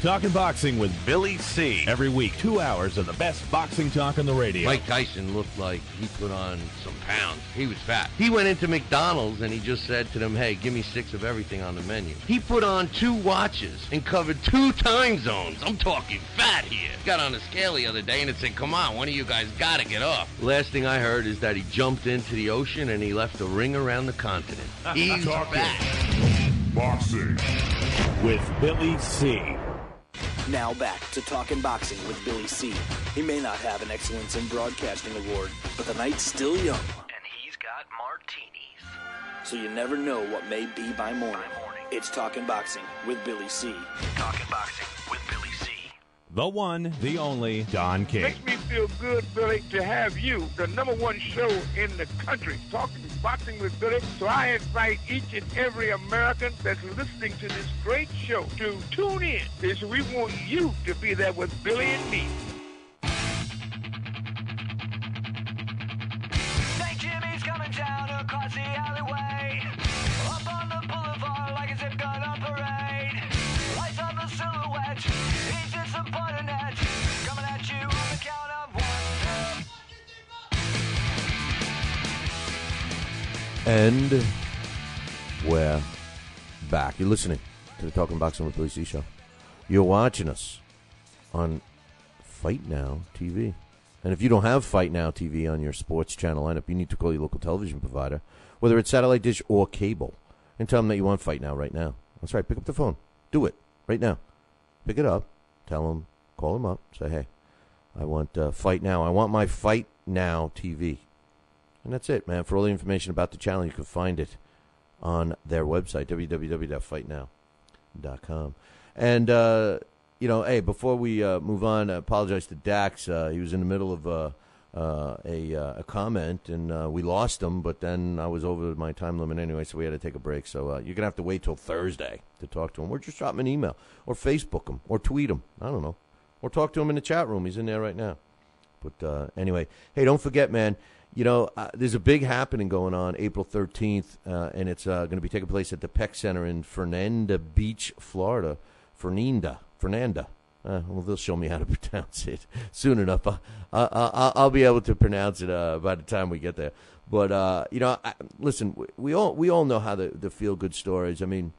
Talking Boxing with Billy C. Every week, 2 hours of the best boxing talk on the radio. Mike Tyson looked like he put on some pounds. He was fat. He went into McDonald's and he just said to them, hey, give me 6 of everything on the menu. He put on 2 watches and covered 2 time zones. I'm talking fat here. Got on a scale the other day and it said, come on, one of you guys got to get off. Last thing I heard is that he jumped into the ocean and he left a ring around the continent. He's fat. Boxing with Billy C. Now back to Talking Boxing with Billy C. He may not have an Excellence in Broadcasting award, but the night's still young. And he's got martinis. So you never know what may be by morning. It's Talking Boxing with Billy C. Talking Boxing with Billy C. The one, the only, Don King. Makes me feel good, Billy, to have you, the #1 show in the country, Talking Boxing with Billy. So I invite each and every American that's listening to this great show to tune in, because we want you to be there with Billy and me. St. Jimmy's coming down across the alleyway, up on the boulevard like a zip gun on parade. Lights on the silhouette, he's in some butter net, coming at you on the count of 1, 2. And we're back. You're listening to the Talking Boxing with Billy C show. You're watching us on Fight Now TV. And if you don't have Fight Now TV on your sports channel lineup, you need to call your local television provider, whether it's satellite dish or cable, and tell them that you want Fight Now right now. That's right. Pick up the phone. Do it right now. Pick it up. Tell them. Call them up. Say, hey, I want Fight Now. I want my Fight Now TV. And that's it, man. For all the information about the channel, you can find it on their website, www.fightnow.com. And, hey, before we move on, I apologize to Dax. He was in the middle of a comment, and we lost him, but then I was over my time limit anyway, so we had to take a break. So you're going to have to wait till Thursday to talk to him, or just drop him an email, or Facebook him, or tweet him. I don't know. Or talk to him in the chat room. He's in there right now. But anyway, hey, don't forget, man. There's a big happening going on April 13th, and it's going to be taking place at the Peck Center in Fernanda Beach, Florida. Fernanda. Well, they'll show me how to pronounce it soon enough. I'll be able to pronounce it by the time we get there. But, listen, we all know how the feel-good stories. I mean,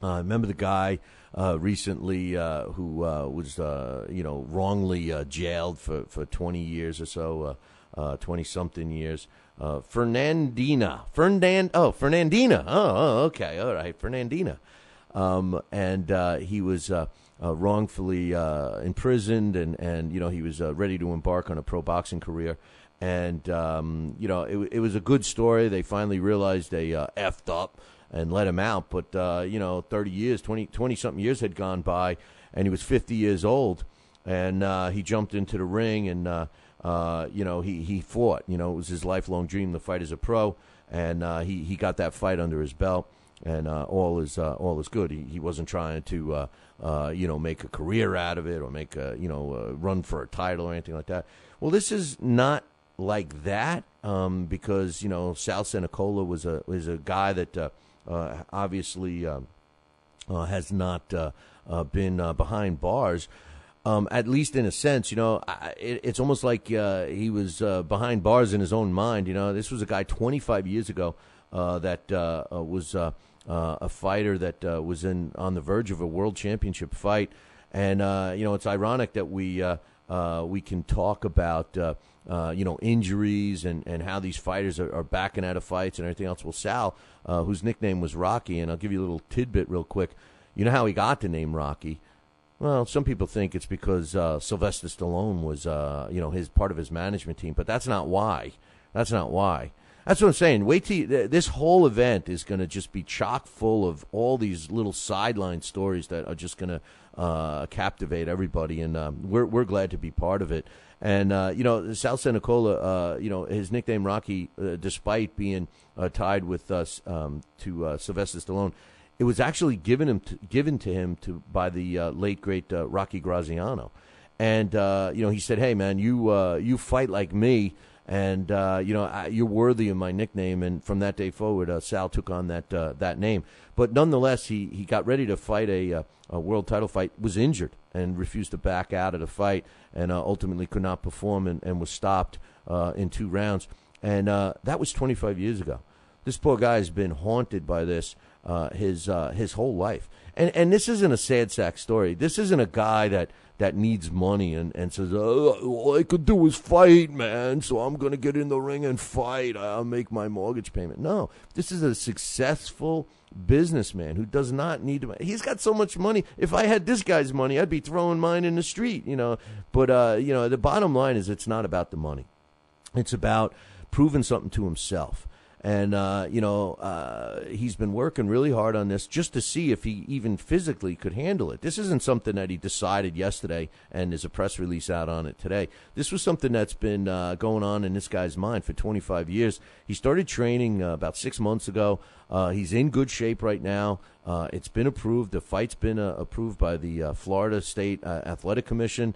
remember the guy recently who was, wrongly jailed for 20 years or so, 20-something years. Fernandina. Oh, okay. All right. Fernandina. And he was wrongfully imprisoned, and he was ready to embark on a pro boxing career. And, it was a good story. They finally realized they effed up and let him out. But, 30 years, 20-something years had gone by, and he was 50 years old. And he jumped into the ring, and he fought. It was his lifelong dream to fight as a pro, and he got that fight under his belt, and all is good. He wasn't trying to make a career out of it or make a run for a title or anything like that. Well, this is not like that because Sal Senecola was a guy that obviously has not been behind bars. at least in a sense, it's almost like he was behind bars in his own mind. This was a guy 25 years ago that was a fighter that was on the verge of a world championship fight. And, it's ironic that we can talk about, injuries and how these fighters are backing out of fights and everything else. Well, Sal, whose nickname was Rocky, and I'll give you a little tidbit real quick. You know how he got the name Rocky? Well, some people think it's because Sylvester Stallone was, his part of his management team, but that's not why. That's what I'm saying. Wait till this whole event is going to just be chock full of all these little sideline stories that are just going to captivate everybody, and we're glad to be part of it. And Sal Senecola, his nickname Rocky, despite being tied with us to Sylvester Stallone, it was actually given to him by the late great Rocky Graziano, and he said, "Hey man, you fight like me, and you're worthy of my nickname." And from that day forward, Sal took on that name. But nonetheless, he got ready to fight a world title fight, was injured and refused to back out of the fight, and ultimately could not perform and was stopped in 2 rounds. And that was 25 years ago. This poor guy has been haunted by this his whole life. And this isn't a sad sack story. This isn't a guy that needs money and says, all I could do is fight, man, so I'm going to get in the ring and fight. I'll make my mortgage payment. No, this is a successful businessman who does not need to. He's got so much money. If I had this guy's money, I'd be throwing mine in the street, But, the bottom line is it's not about the money. It's about proving something to himself. And, he's been working really hard on this just to see if he even physically could handle it. This isn't something that he decided yesterday and there's a press release out on it today. This was something that's been going on in this guy's mind for 25 years. He started training about 6 months ago. He's in good shape right now. It's been approved. The fight's been approved by the Florida State Athletic Commission.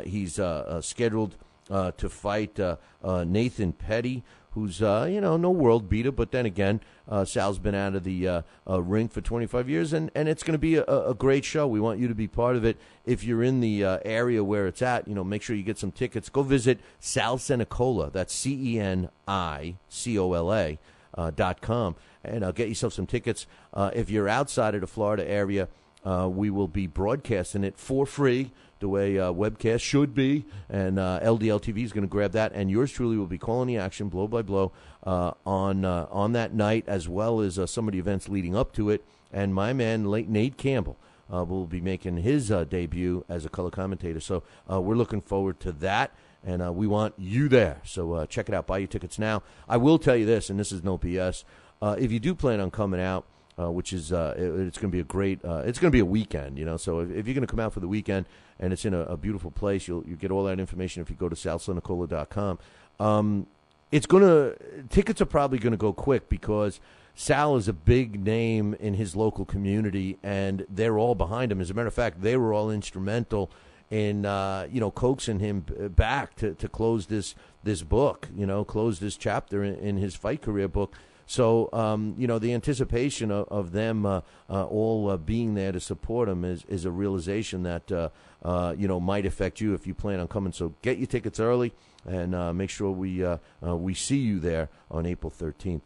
He's scheduled to fight Nathan Petty, who's, no world beater, but then again, Sal's been out of the ring for 25 years, and it's going to be a great show. We want you to be part of it. If you're in the area where it's at, make sure you get some tickets. Go visit Sal Senecola, that's CENICOLA.com, and get yourself some tickets. If you're outside of the Florida area, we will be broadcasting it for free, the way webcast should be, and LDL TV is going to grab that, and yours truly will be calling the action blow by blow on that night, as well as some of the events leading up to it. And my man, late Nate Campbell, will be making his debut as a color commentator. So we're looking forward to that, and we want you there. So check it out. Buy your tickets now. I will tell you this, and this is no BS. If you do plan on coming out, which is it's going to be a great it's going to be a weekend, so if you're going to come out for the weekend and it's in a beautiful place, you get all that information if you go to salsenecola.com. Tickets are probably going to go quick because Sal is a big name in his local community, and they're all behind him. As a matter of fact, they were all instrumental in coaxing him back to close this book, close this chapter in his fight career book. So, the anticipation of them all being there to support him is a realization that, might affect you if you plan on coming. So get your tickets early and make sure we see you there on April 13th.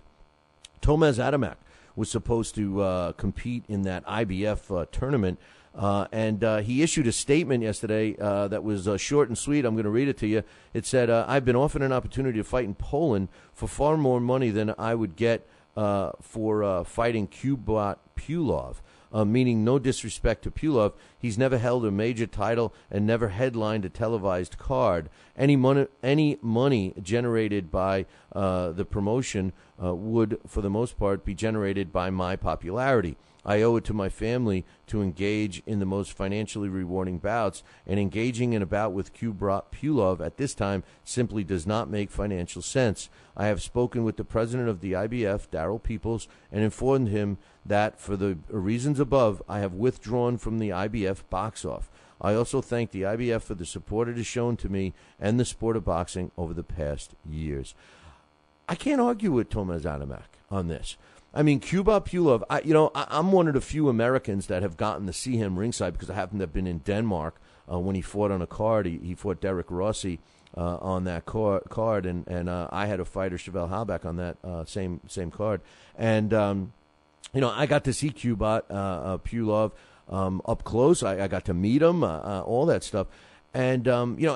Tomaz Adamek was supposed to compete in that IBF tournament. And he issued a statement yesterday that was short and sweet. I'm going to read it to you. It said, I've been offered an opportunity to fight in Poland for far more money than I would get for fighting Kubrat Pulev, meaning no disrespect to Pulev. He's never held a major title and never headlined a televised card. Any money generated by the promotion would, for the most part, be generated by my popularity. I owe it to my family to engage in the most financially rewarding bouts, and engaging in a bout with Kubrat Pulev at this time simply does not make financial sense. I have spoken with the president of the IBF, Darryl Peoples, and informed him that for the reasons above, I have withdrawn from the IBF box-off. I also thank the IBF for the support it has shown to me and the sport of boxing over the past years. I can't argue with Tomaz Adamek on this. I mean, Kubrat Pulev, I'm one of the few Americans that have gotten to see him ringside because I happen to have been in Denmark when he fought on a card. He fought Derek Rossi on that card, and I had a fighter, Chevelle Halbach, on that same card. And, I got to see Kubrat Pulev up close. I got to meet him, all that stuff. And,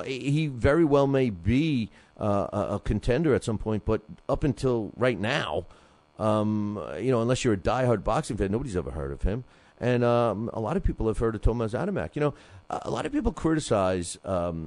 he very well may be a contender at some point, but up until right now, unless you're a diehard boxing fan, nobody's ever heard of him. And a lot of people have heard of Tomas Adamek. A lot of people criticize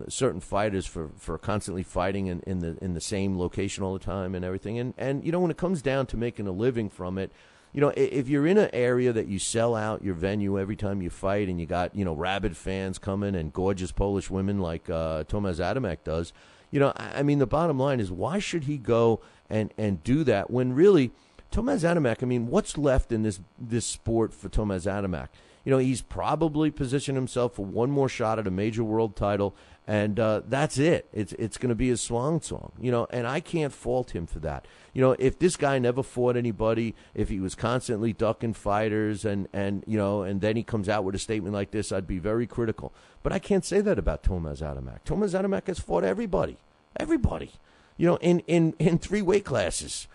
certain fighters for constantly fighting in the same location all the time and everything. And when it comes down to making a living from it, if you're in an area that you sell out your venue every time you fight and you got, rabid fans coming and gorgeous Polish women like Tomas Adamek does, the bottom line is, why should he go and do that when really Tomas Adamek, what's left in this sport for Tomas Adamek? He's probably positioned himself for one more shot at a major world title, and that's it. It's going to be his swan song, and I can't fault him for that. If this guy never fought anybody, if he was constantly ducking fighters and then he comes out with a statement like this, I'd be very critical. But I can't say that about Tomas Adamek. Tomas Adamek has fought everybody, in 3 weight classes.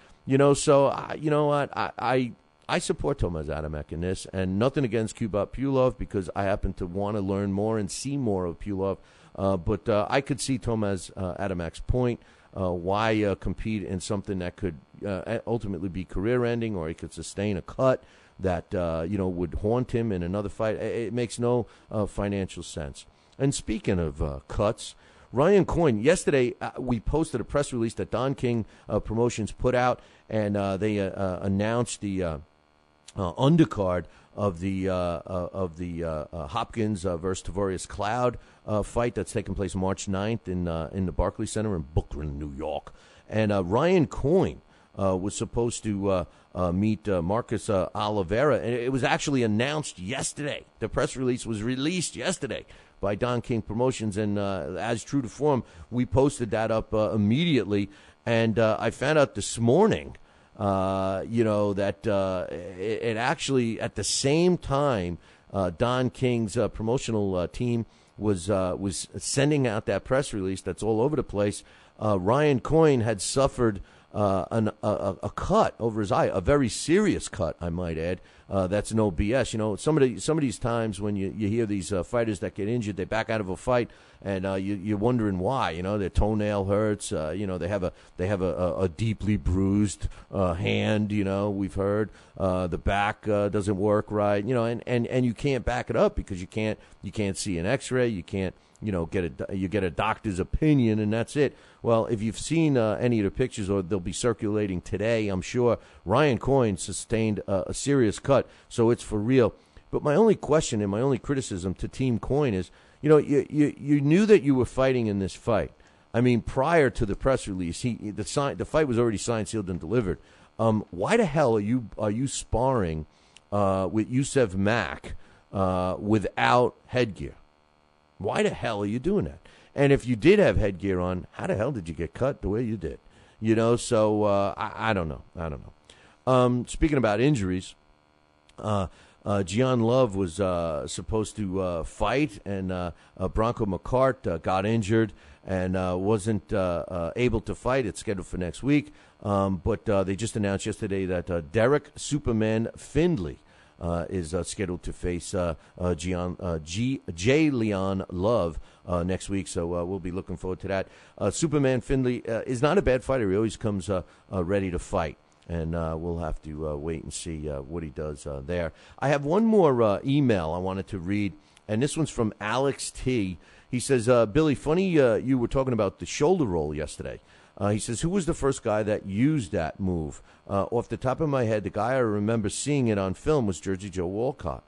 So I support Tomas Adamek in this, and nothing against Kubrat Pulev because I happen to want to learn more and see more of Pulev. But I could see Tomas Adamek's point. Why compete in something that could ultimately be career-ending, or he could sustain a cut that would haunt him in another fight? It makes no financial sense. And speaking of cuts, Ryan Coyne, yesterday we posted a press release that Don King Promotions put out, and they announced the undercard of the Hopkins versus Tavarius Cloud fight that's taking place March 9th in the Barclays Center in Brooklyn, New York. And Ryan Coyne was supposed to meet Marcus Oliveira, and it was actually announced yesterday. The press release was released yesterday by Don King Promotions, and as true to form, we posted that up immediately. And I found out this morning, that it actually, at the same time, Don King's promotional team was sending out that press release that's all over the place. Ryan Coyne had suffered a cut over his eye, a very serious cut, I might add. That's no BS. Some of these times when you hear these fighters that get injured, they back out of a fight, and you're wondering why. Their toenail hurts. They have a deeply bruised hand. We've heard the back doesn't work right. And you can't back it up because you can't see an X-ray. You can't. You get a doctor's opinion, and that's it. Well, if you've seen any of the pictures, or they'll be circulating today, I'm sure, Ryan Coyne sustained a serious cut, so it's for real. But my only question and my only criticism to Team Coyne is, you knew that you were fighting in this fight. Prior to the press release, the fight was already signed, sealed, and delivered. Why the hell are you sparring with Youssef Mack without headgear? Why the hell are you doing that? And if you did have headgear on, how the hell did you get cut the way you did? So I don't know. Speaking about injuries, Gian Love was supposed to fight, and Bronco McCart got injured and wasn't able to fight. It's scheduled for next week. But they just announced yesterday that Derek Superman Findlay is scheduled to face J. Leon Love next week, so we'll be looking forward to that. Superman Findlay is not a bad fighter. He always comes ready to fight, and we'll have to wait and see what he does there. I have one more email I wanted to read, and this one's from Alex T. He says, Billy, funny you were talking about the shoulder roll yesterday. He says, who was the first guy that used that move? Off the top of my head, the guy I remember seeing it on film was Jersey Joe Walcott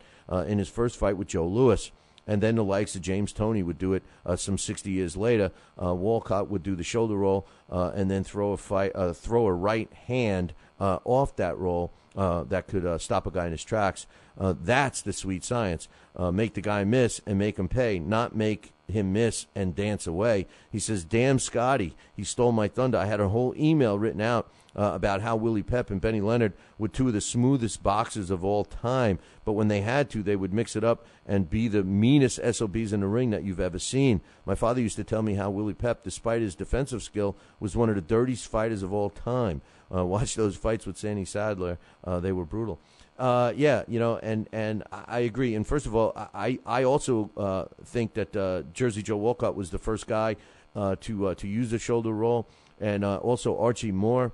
in his first fight with Joe Louis. And then the likes of James Toney would do it some 60 years later. Walcott would do the shoulder roll and then throw a right hand off that roll that could stop a guy in his tracks. That's the sweet science. Make the guy miss and make him pay, not make him miss and dance away. He says, damn Scotty, he stole my thunder. I had a whole email written out about how Willie Pep and Benny Leonard were two of the smoothest boxers of all time. But when they had to, they would mix it up and be the meanest SOBs in the ring that you've ever seen. My father used to tell me how Willie Pep, despite his defensive skill, was one of the dirtiest fighters of all time. Watch those fights with Sandy Sadler. They were brutal. Yeah, and I agree. And first of all, I also think that Jersey Joe Walcott was the first guy to use the shoulder roll. And also Archie Moore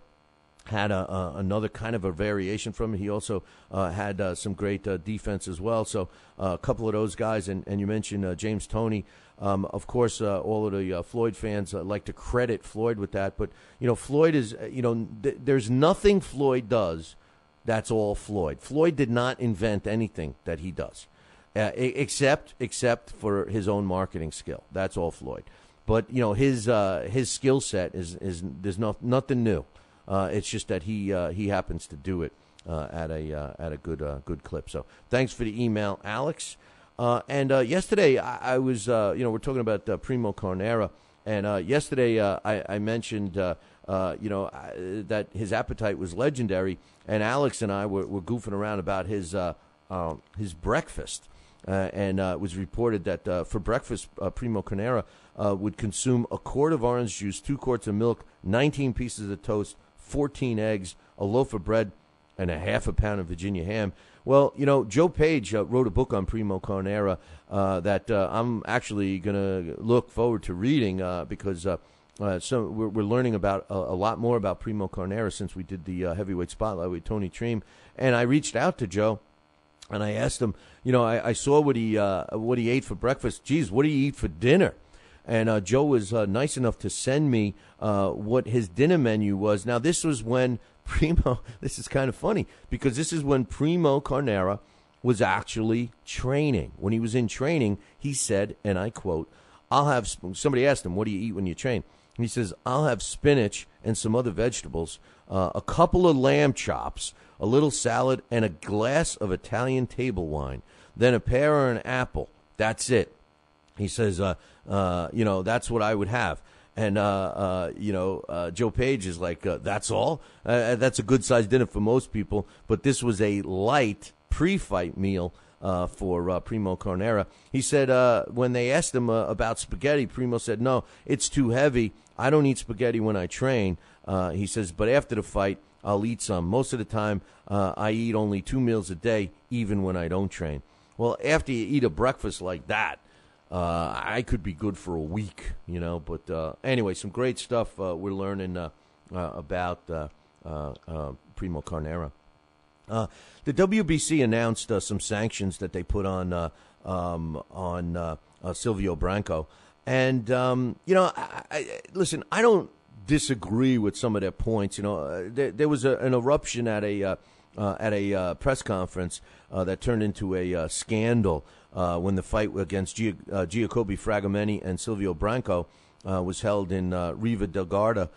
had another kind of a variation from it. He also had some great defense as well. So a couple of those guys, and you mentioned James Toney. Of course, all of the Floyd fans like to credit Floyd with that. But, Floyd is, there's nothing Floyd does that's all Floyd. Floyd did not invent anything that he does, except for his own marketing skill. That's all Floyd. But, his skill set is there's nothing new. It's just that he happens to do it at a good clip. So thanks for the email, Alex. And yesterday I was we're talking about Primo Carnera, and yesterday I mentioned that his appetite was legendary, and Alex and I were goofing around about his breakfast, and it was reported that for breakfast Primo Carnera would consume a quart of orange juice, 2 quarts of milk, 19 pieces of toast, 14 eggs, a loaf of bread, and a half a pound of Virginia ham. Well, Joe Page wrote a book on Primo Carnera that I'm actually going to look forward to reading because so we're learning about a lot more about Primo Carnera since we did the heavyweight spotlight with Tony Treem. And I reached out to Joe, and I asked him, I saw what he ate for breakfast. Geez, what do you eat for dinner? And Joe was nice enough to send me what his dinner menu was. Now, this was when this is kind of funny, because this is when Primo Carnera was actually training. When he was in training, he said, and I quote, somebody asked him, what do you eat when you train? And he says, I'll have spinach and some other vegetables, a couple of lamb chops, a little salad, and a glass of Italian table wine, then a pear or an apple. That's it. He says, that's what I would have. And, Joe Page is like, that's all? That's a good-sized dinner for most people. But this was a light pre-fight meal for Primo Carnera. He said when they asked him about spaghetti, Primo said, no, it's too heavy. I don't eat spaghetti when I train. He says, but after the fight, I'll eat some. Most of the time, I eat only 2 meals a day, even when I don't train. Well, after you eat a breakfast like that, I could be good for a week, But anyway, some great stuff we're learning about Primo Carnera. The WBC announced some sanctions that they put on Silvio Branco. And, listen, I don't disagree with some of their points. There was an eruption at a press conference that turned into a scandal when the fight against Giacobi Fragomeni and Silvio Branco was held in Riva del Garda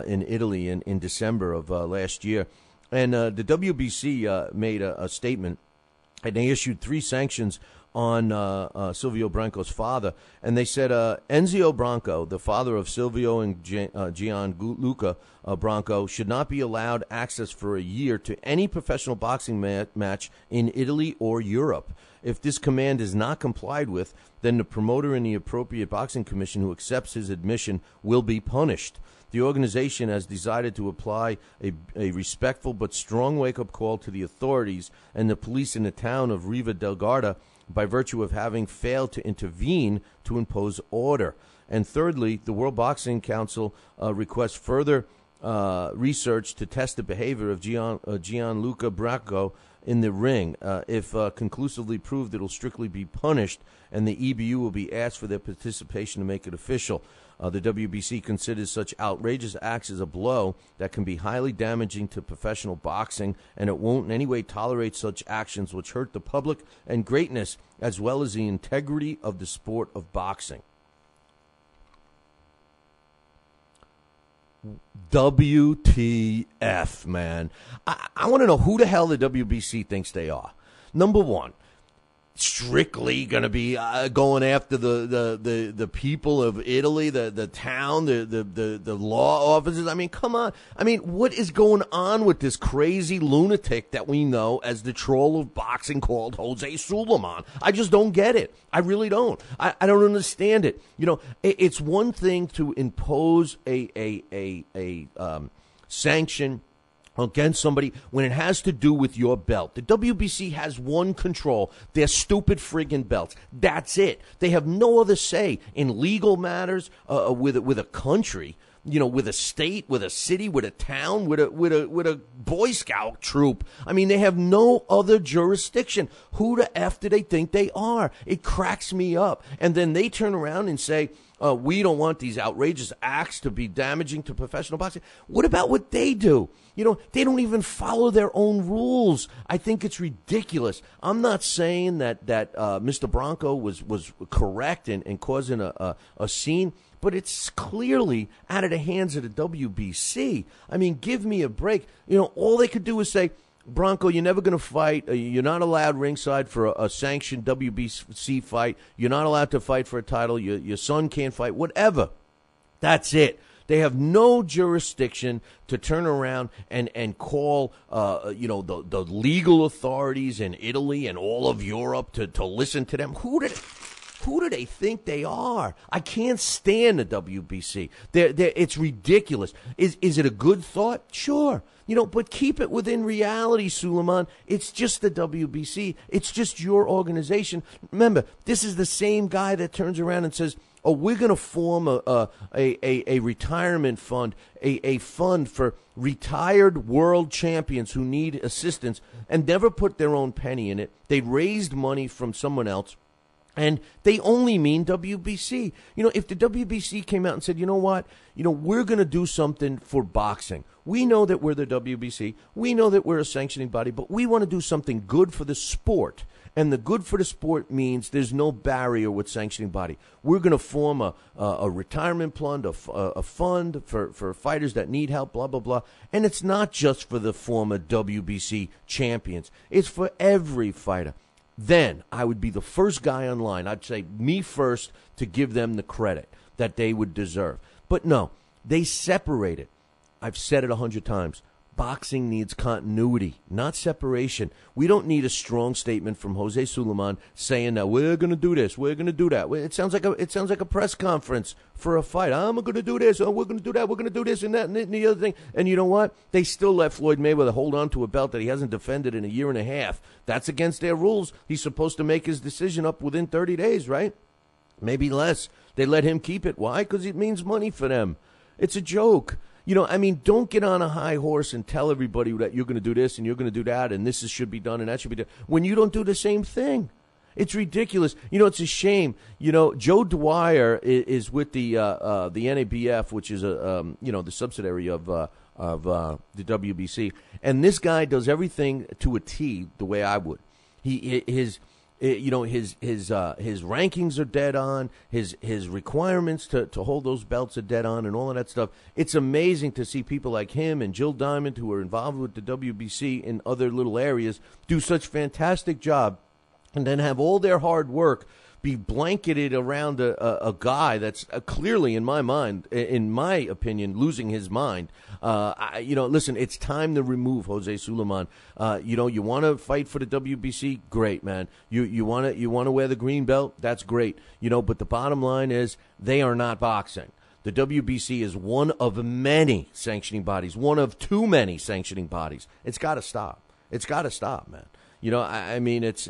in Italy in December of last year. And the WBC made a statement, and they issued 3 sanctions on Silvio Branco's father. And they said Enzio Branco, the father of Silvio and Gianluca Branco, should not be allowed access for a year to any professional boxing match in Italy or Europe. If this command is not complied with, then the promoter and the appropriate boxing commission who accepts his admission will be punished. The organization has decided to apply a respectful but strong wake-up call to the authorities and the police in the town of Riva del Garda by virtue of having failed to intervene to impose order. And thirdly, the World Boxing Council requests further research to test the behavior of Gianluca Branco in the ring. If conclusively proved, it will strictly be punished, and the EBU will be asked for their participation to make it official. The WBC considers such outrageous acts as a blow that can be highly damaging to professional boxing, and it won't in any way tolerate such actions which hurt the public and greatness as well as the integrity of the sport of boxing. WTF, man. I want to know who the hell the WBC thinks they are. Number one, strictly going to be going after the people of Italy, the town, the law officers. I mean, come on. I mean, what is going on with this crazy lunatic that we know as the troll of boxing called Jose Sulaiman? I just don't get it. I really don't. I don't understand it. You know, it's one thing to impose a sanction against somebody when it has to do with your belt. The WBC has one control: their stupid friggin' belts. That's it. They have no other say in legal matters with a country, you know, with a state, with a city, with a town, with a Boy Scout troop. I mean, they have no other jurisdiction. Who the F do they think they are? It cracks me up. And then they turn around and say, we don't want these outrageous acts to be damaging to professional boxing. What about what they do? You know, they don't even follow their own rules. I think it's ridiculous. I'm not saying that Mr. Bronco was correct in causing a scene, but it's clearly out of the hands of the WBC. I mean, give me a break. You know, all they could do is say, Bronco, you're never going to fight. You're not allowed ringside for a sanctioned WBC fight. You're not allowed to fight for a title. Your son can't fight. Whatever. That's it. They have no jurisdiction to turn around and call, the legal authorities in Italy and all of Europe to listen to them. Who do they think they are? I can't stand the WBC. It's ridiculous. Is it a good thought? Sure. You know, but keep it within reality, Sulaiman. It's just the WBC. It's just your organization. Remember, this is the same guy that turns around and says, oh, we're going to form a retirement fund, a fund for retired world champions who need assistance, and never put their own penny in it. They raised money from someone else. And they only mean WBC. You know, if the WBC came out and said, you know what, you know, we're going to do something for boxing. We know that we're the WBC. We know that we're a sanctioning body, but we want to do something good for the sport. And the good for the sport means there's no barrier with sanctioning body. We're going to form a retirement fund, a fund for fighters that need help, blah, blah, blah. And it's not just for the former WBC champions. It's for every fighter. Then I would be the first guy online. I'd say me first to give them the credit that they would deserve. But no, they separate it. I've said it 100 times. Boxing needs continuity, not separation. We don't need a strong statement from Jose Sulaiman saying that we're going to do this, we're going to do that. It sounds like a press conference for a fight. I'm going to do this, we're going to do that, we're going to do this and that and the other thing. And you know what? They still let Floyd Mayweather hold on to a belt that he hasn't defended in a year and a half. That's against their rules. He's supposed to make his decision up within 30 days, right? Maybe less. They let him keep it. Why? Because it means money for them. It's a joke. You know, I mean, don't get on a high horse and tell everybody that you're going to do this and you're going to do that and this should be done and that should be done when you don't do the same thing. It's ridiculous. You know, it's a shame. You know, Joe Dwyer is with the NABF, which is the subsidiary of the WBC, and this guy does everything to a T the way I would. His rankings are dead on. His requirements to hold those belts are dead on, and all of that stuff. It's amazing to see people like him and Jill Diamond, who are involved with the WBC in other little areas, do such fantastic job, and then have all their hard work be blanketed around a guy that's clearly, in my mind, in my opinion, losing his mind. Listen, it's time to remove Jose Sulaiman. You want to fight for the WBC? Great, man. You want to wear the green belt? That's great. But the bottom line is they are not boxing. The WBC is one of many sanctioning bodies, one of too many sanctioning bodies. It's got to stop. It's got to stop, man. I mean, it's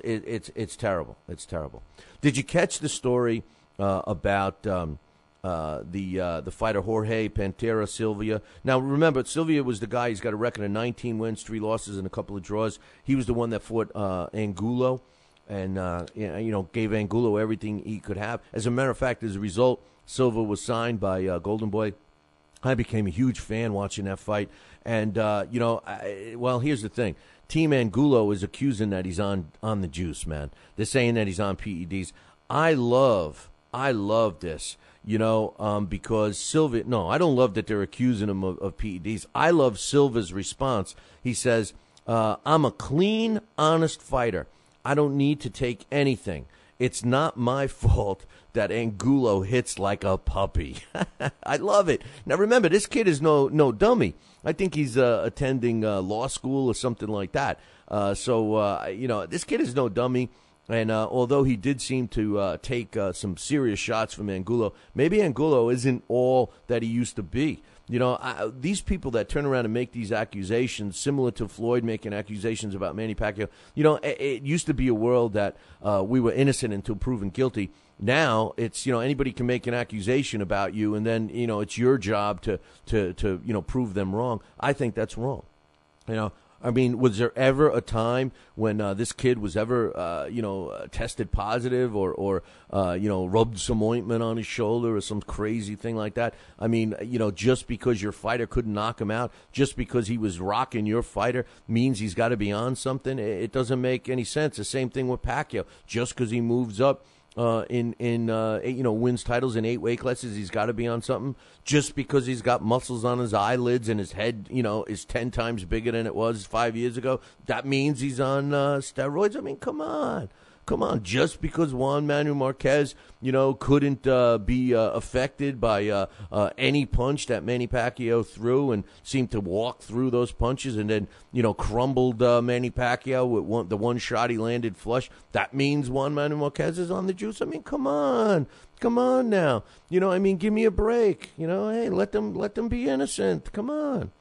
terrible. It's terrible. Did you catch the story about the fighter Jorge Pantera Silva? Now, remember, Silva was the guy. He's got a record of 19 wins, 3 losses, and a couple of draws. He was the one that fought Angulo and gave Angulo everything he could have. As a matter of fact, as a result, Silva was signed by Golden Boy. I became a huge fan watching that fight. And, here's the thing. Team Angulo is accusing that he's on the juice, man. They're saying that he's on PEDs. I love this, because Silva. No, I don't love that they're accusing him of PEDs. I love Silva's response. He says, I'm a clean, honest fighter. I don't need to take anything. It's not my fault that Angulo hits like a puppy. I love it. Now, remember, this kid is no dummy. I think he's attending law school or something like that. This kid is no dummy. And although he did seem to take some serious shots from Angulo, maybe Angulo isn't all that he used to be. These people that turn around and make these accusations, similar to Floyd making accusations about Manny Pacquiao, it used to be a world that we were innocent until proven guilty. Now it's, anybody can make an accusation about you, and then, it's your job to prove them wrong. I think that's wrong. Was there ever a time when this kid was ever, tested positive or rubbed some ointment on his shoulder or some crazy thing like that? Just because your fighter couldn't knock him out, just because he was rocking your fighter means he's got to be on something? It doesn't make any sense. The same thing with Pacquiao. Just because he moves up wins titles in 8 weight classes, he's got to be on something. Just because he's got muscles on his eyelids and his head, is 10 times bigger than it was 5 years ago, that means he's on steroids. Come on. Just because Juan Manuel Marquez, couldn't be affected by any punch that Manny Pacquiao threw and seemed to walk through those punches and then, crumbled Manny Pacquiao with the one shot he landed flush, that means Juan Manuel Marquez is on the juice? Come on. Come on now. Give me a break. Hey, let them be innocent. Come on.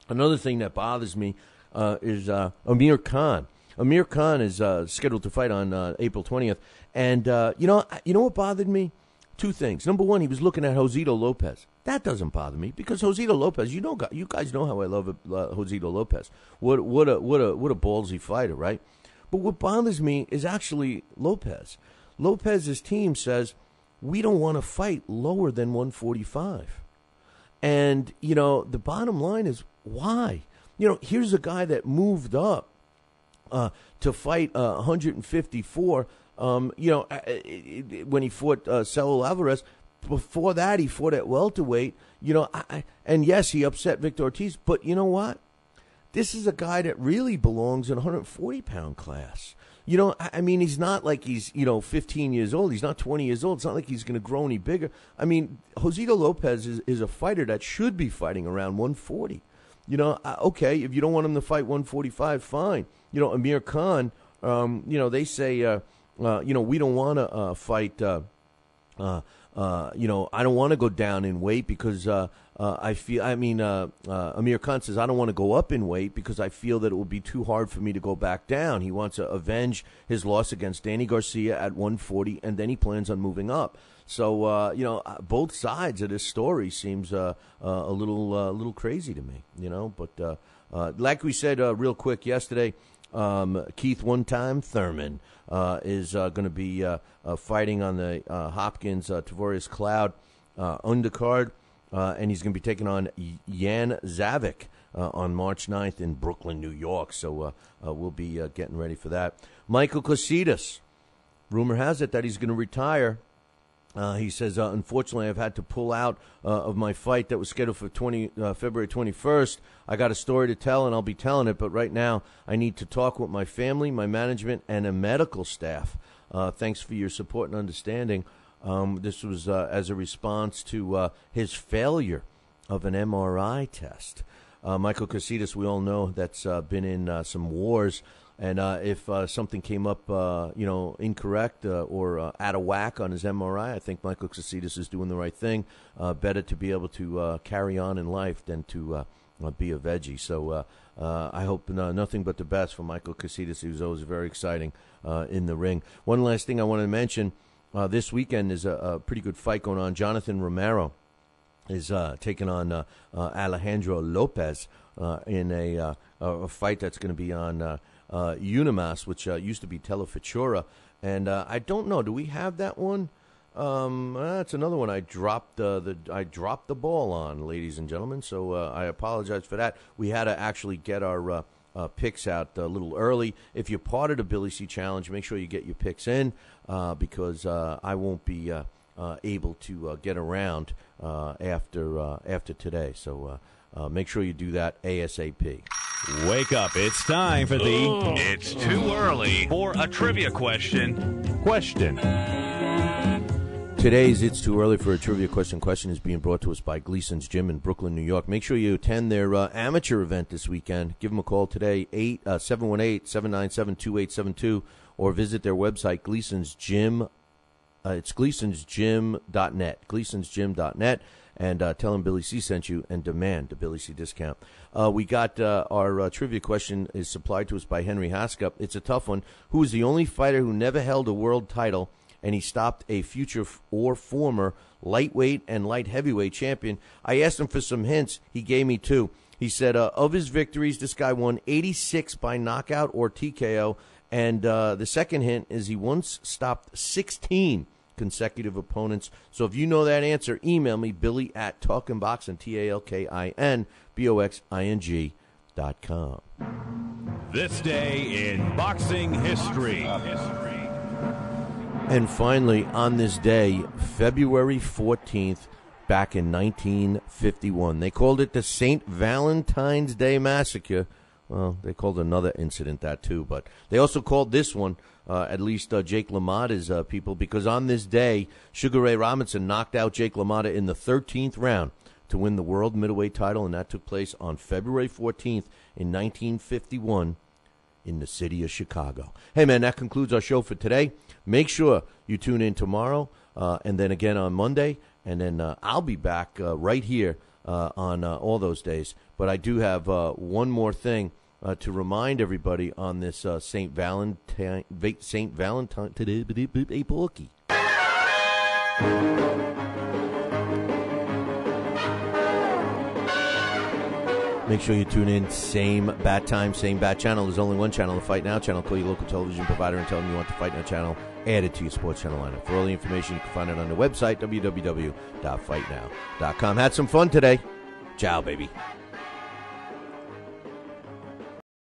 Another thing that bothers me is Amir Khan. Amir Khan is scheduled to fight on April 20th. And, what bothered me? 2 things. Number one, he was looking at Josito Lopez. That doesn't bother me because Josito Lopez, you guys know how I love Josito Lopez. What a ballsy fighter, right? But what bothers me is actually Lopez. Lopez's team says, we don't want to fight lower than 145. And, the bottom line is, why? Here's a guy that moved up to fight 154, when he fought Saul Alvarez. Before that, he fought at welterweight, and yes, he upset Victor Ortiz, but you know what? This is a guy that really belongs in 140-pound class. He's not like he's, 15 years old. He's not 20 years old. It's not like he's going to grow any bigger. Josito Lopez is a fighter that should be fighting around 140. Okay, if you don't want him to fight 145, fine. Amir Khan, they say, we don't want to fight, I don't want to go down in weight because Amir Khan says, I don't want to go up in weight because I feel that it will be too hard for me to go back down. He wants to avenge his loss against Danny Garcia at 140, and then he plans on moving up. So, both sides of this story seems a little crazy to me, But like we said real quick yesterday, Keith one-time Thurman is going to be fighting on the Hopkins Tavorius Cloud undercard, and he's going to be taking on Jan Zavik on March 9th in Brooklyn, New York. So we'll be getting ready for that. Michael Cositas, rumor has it that he's going to retire. He says, unfortunately, I've had to pull out of my fight that was scheduled for February 21st. I got a story to tell, and I'll be telling it, but right now I need to talk with my family, my management, and a medical staff. Thanks for your support and understanding. This was as a response to his failure of an MRI test. Michael Cositas, we all know, that's been in some wars. And if something came up, incorrect or out of whack on his MRI, I think Michael Cositas is doing the right thing. Better to be able to carry on in life than to be a veggie. So I hope nothing but the best for Michael Cositas. He was always very exciting in the ring. One last thing I want to mention, this weekend is a pretty good fight going on. Jonathan Romero is taking on Alejandro Lopez in a fight that's going to be on Unimas, which used to be Telefutura, and I don't know. Do we have that one? That's another one I dropped the ball on, ladies and gentlemen. So I apologize for that. We had to actually get our picks out a little early. If you're part of the Billy C Challenge, make sure you get your picks in because I won't be able to get around after today. So make sure you do that ASAP. Wake up. It's time for the It's Too Early for a Trivia Question. Today's It's Too Early for a Trivia Question is being brought to us by Gleason's Gym in Brooklyn, New York. Make sure you attend their amateur event this weekend. Give them a call today, 718-797-2872, or visit their website, Gleason's Gym. It's gleasonsgym.net, gleasonsgym.net, and tell them Billy C sent you and demand the Billy C discount. We got our trivia question is supplied to us by Henry Haskup. It's a tough one. Who is the only fighter who never held a world title, and he stopped a future or former lightweight and light heavyweight champion? I asked him for some hints. He gave me two. He said of his victories, this guy won 86 by knockout or TKO. And the second hint is he once stopped 16 consecutive opponents. So if you know that answer, email me, Billy at talkinboxing, TalkinBoxing.com. This day in boxing history. And finally, on this day, February 14th, back in 1951, they called it the St. Valentine's Day Massacre. Well, they called another incident that too, but they also called this one, at least Jake LaMotta's people, because on this day, Sugar Ray Robinson knocked out Jake LaMotta in the 13th round to win the world middleweight title, and that took place on February 14th in 1951 in the city of Chicago. Hey, man, that concludes our show for today. Make sure you tune in tomorrow and then again on Monday, and then I'll be back right here on all those days. But I do have one more thing to remind everybody on this St. Valentine today. Make sure you tune in. Same bat time, same bat channel. There's only one channel, the Fight Now channel. Call your local television provider and tell them you want the Fight Now channel added to your sports channel lineup. For all the information, you can find it on the website, www.fightnow.com. Had some fun today. Ciao, baby.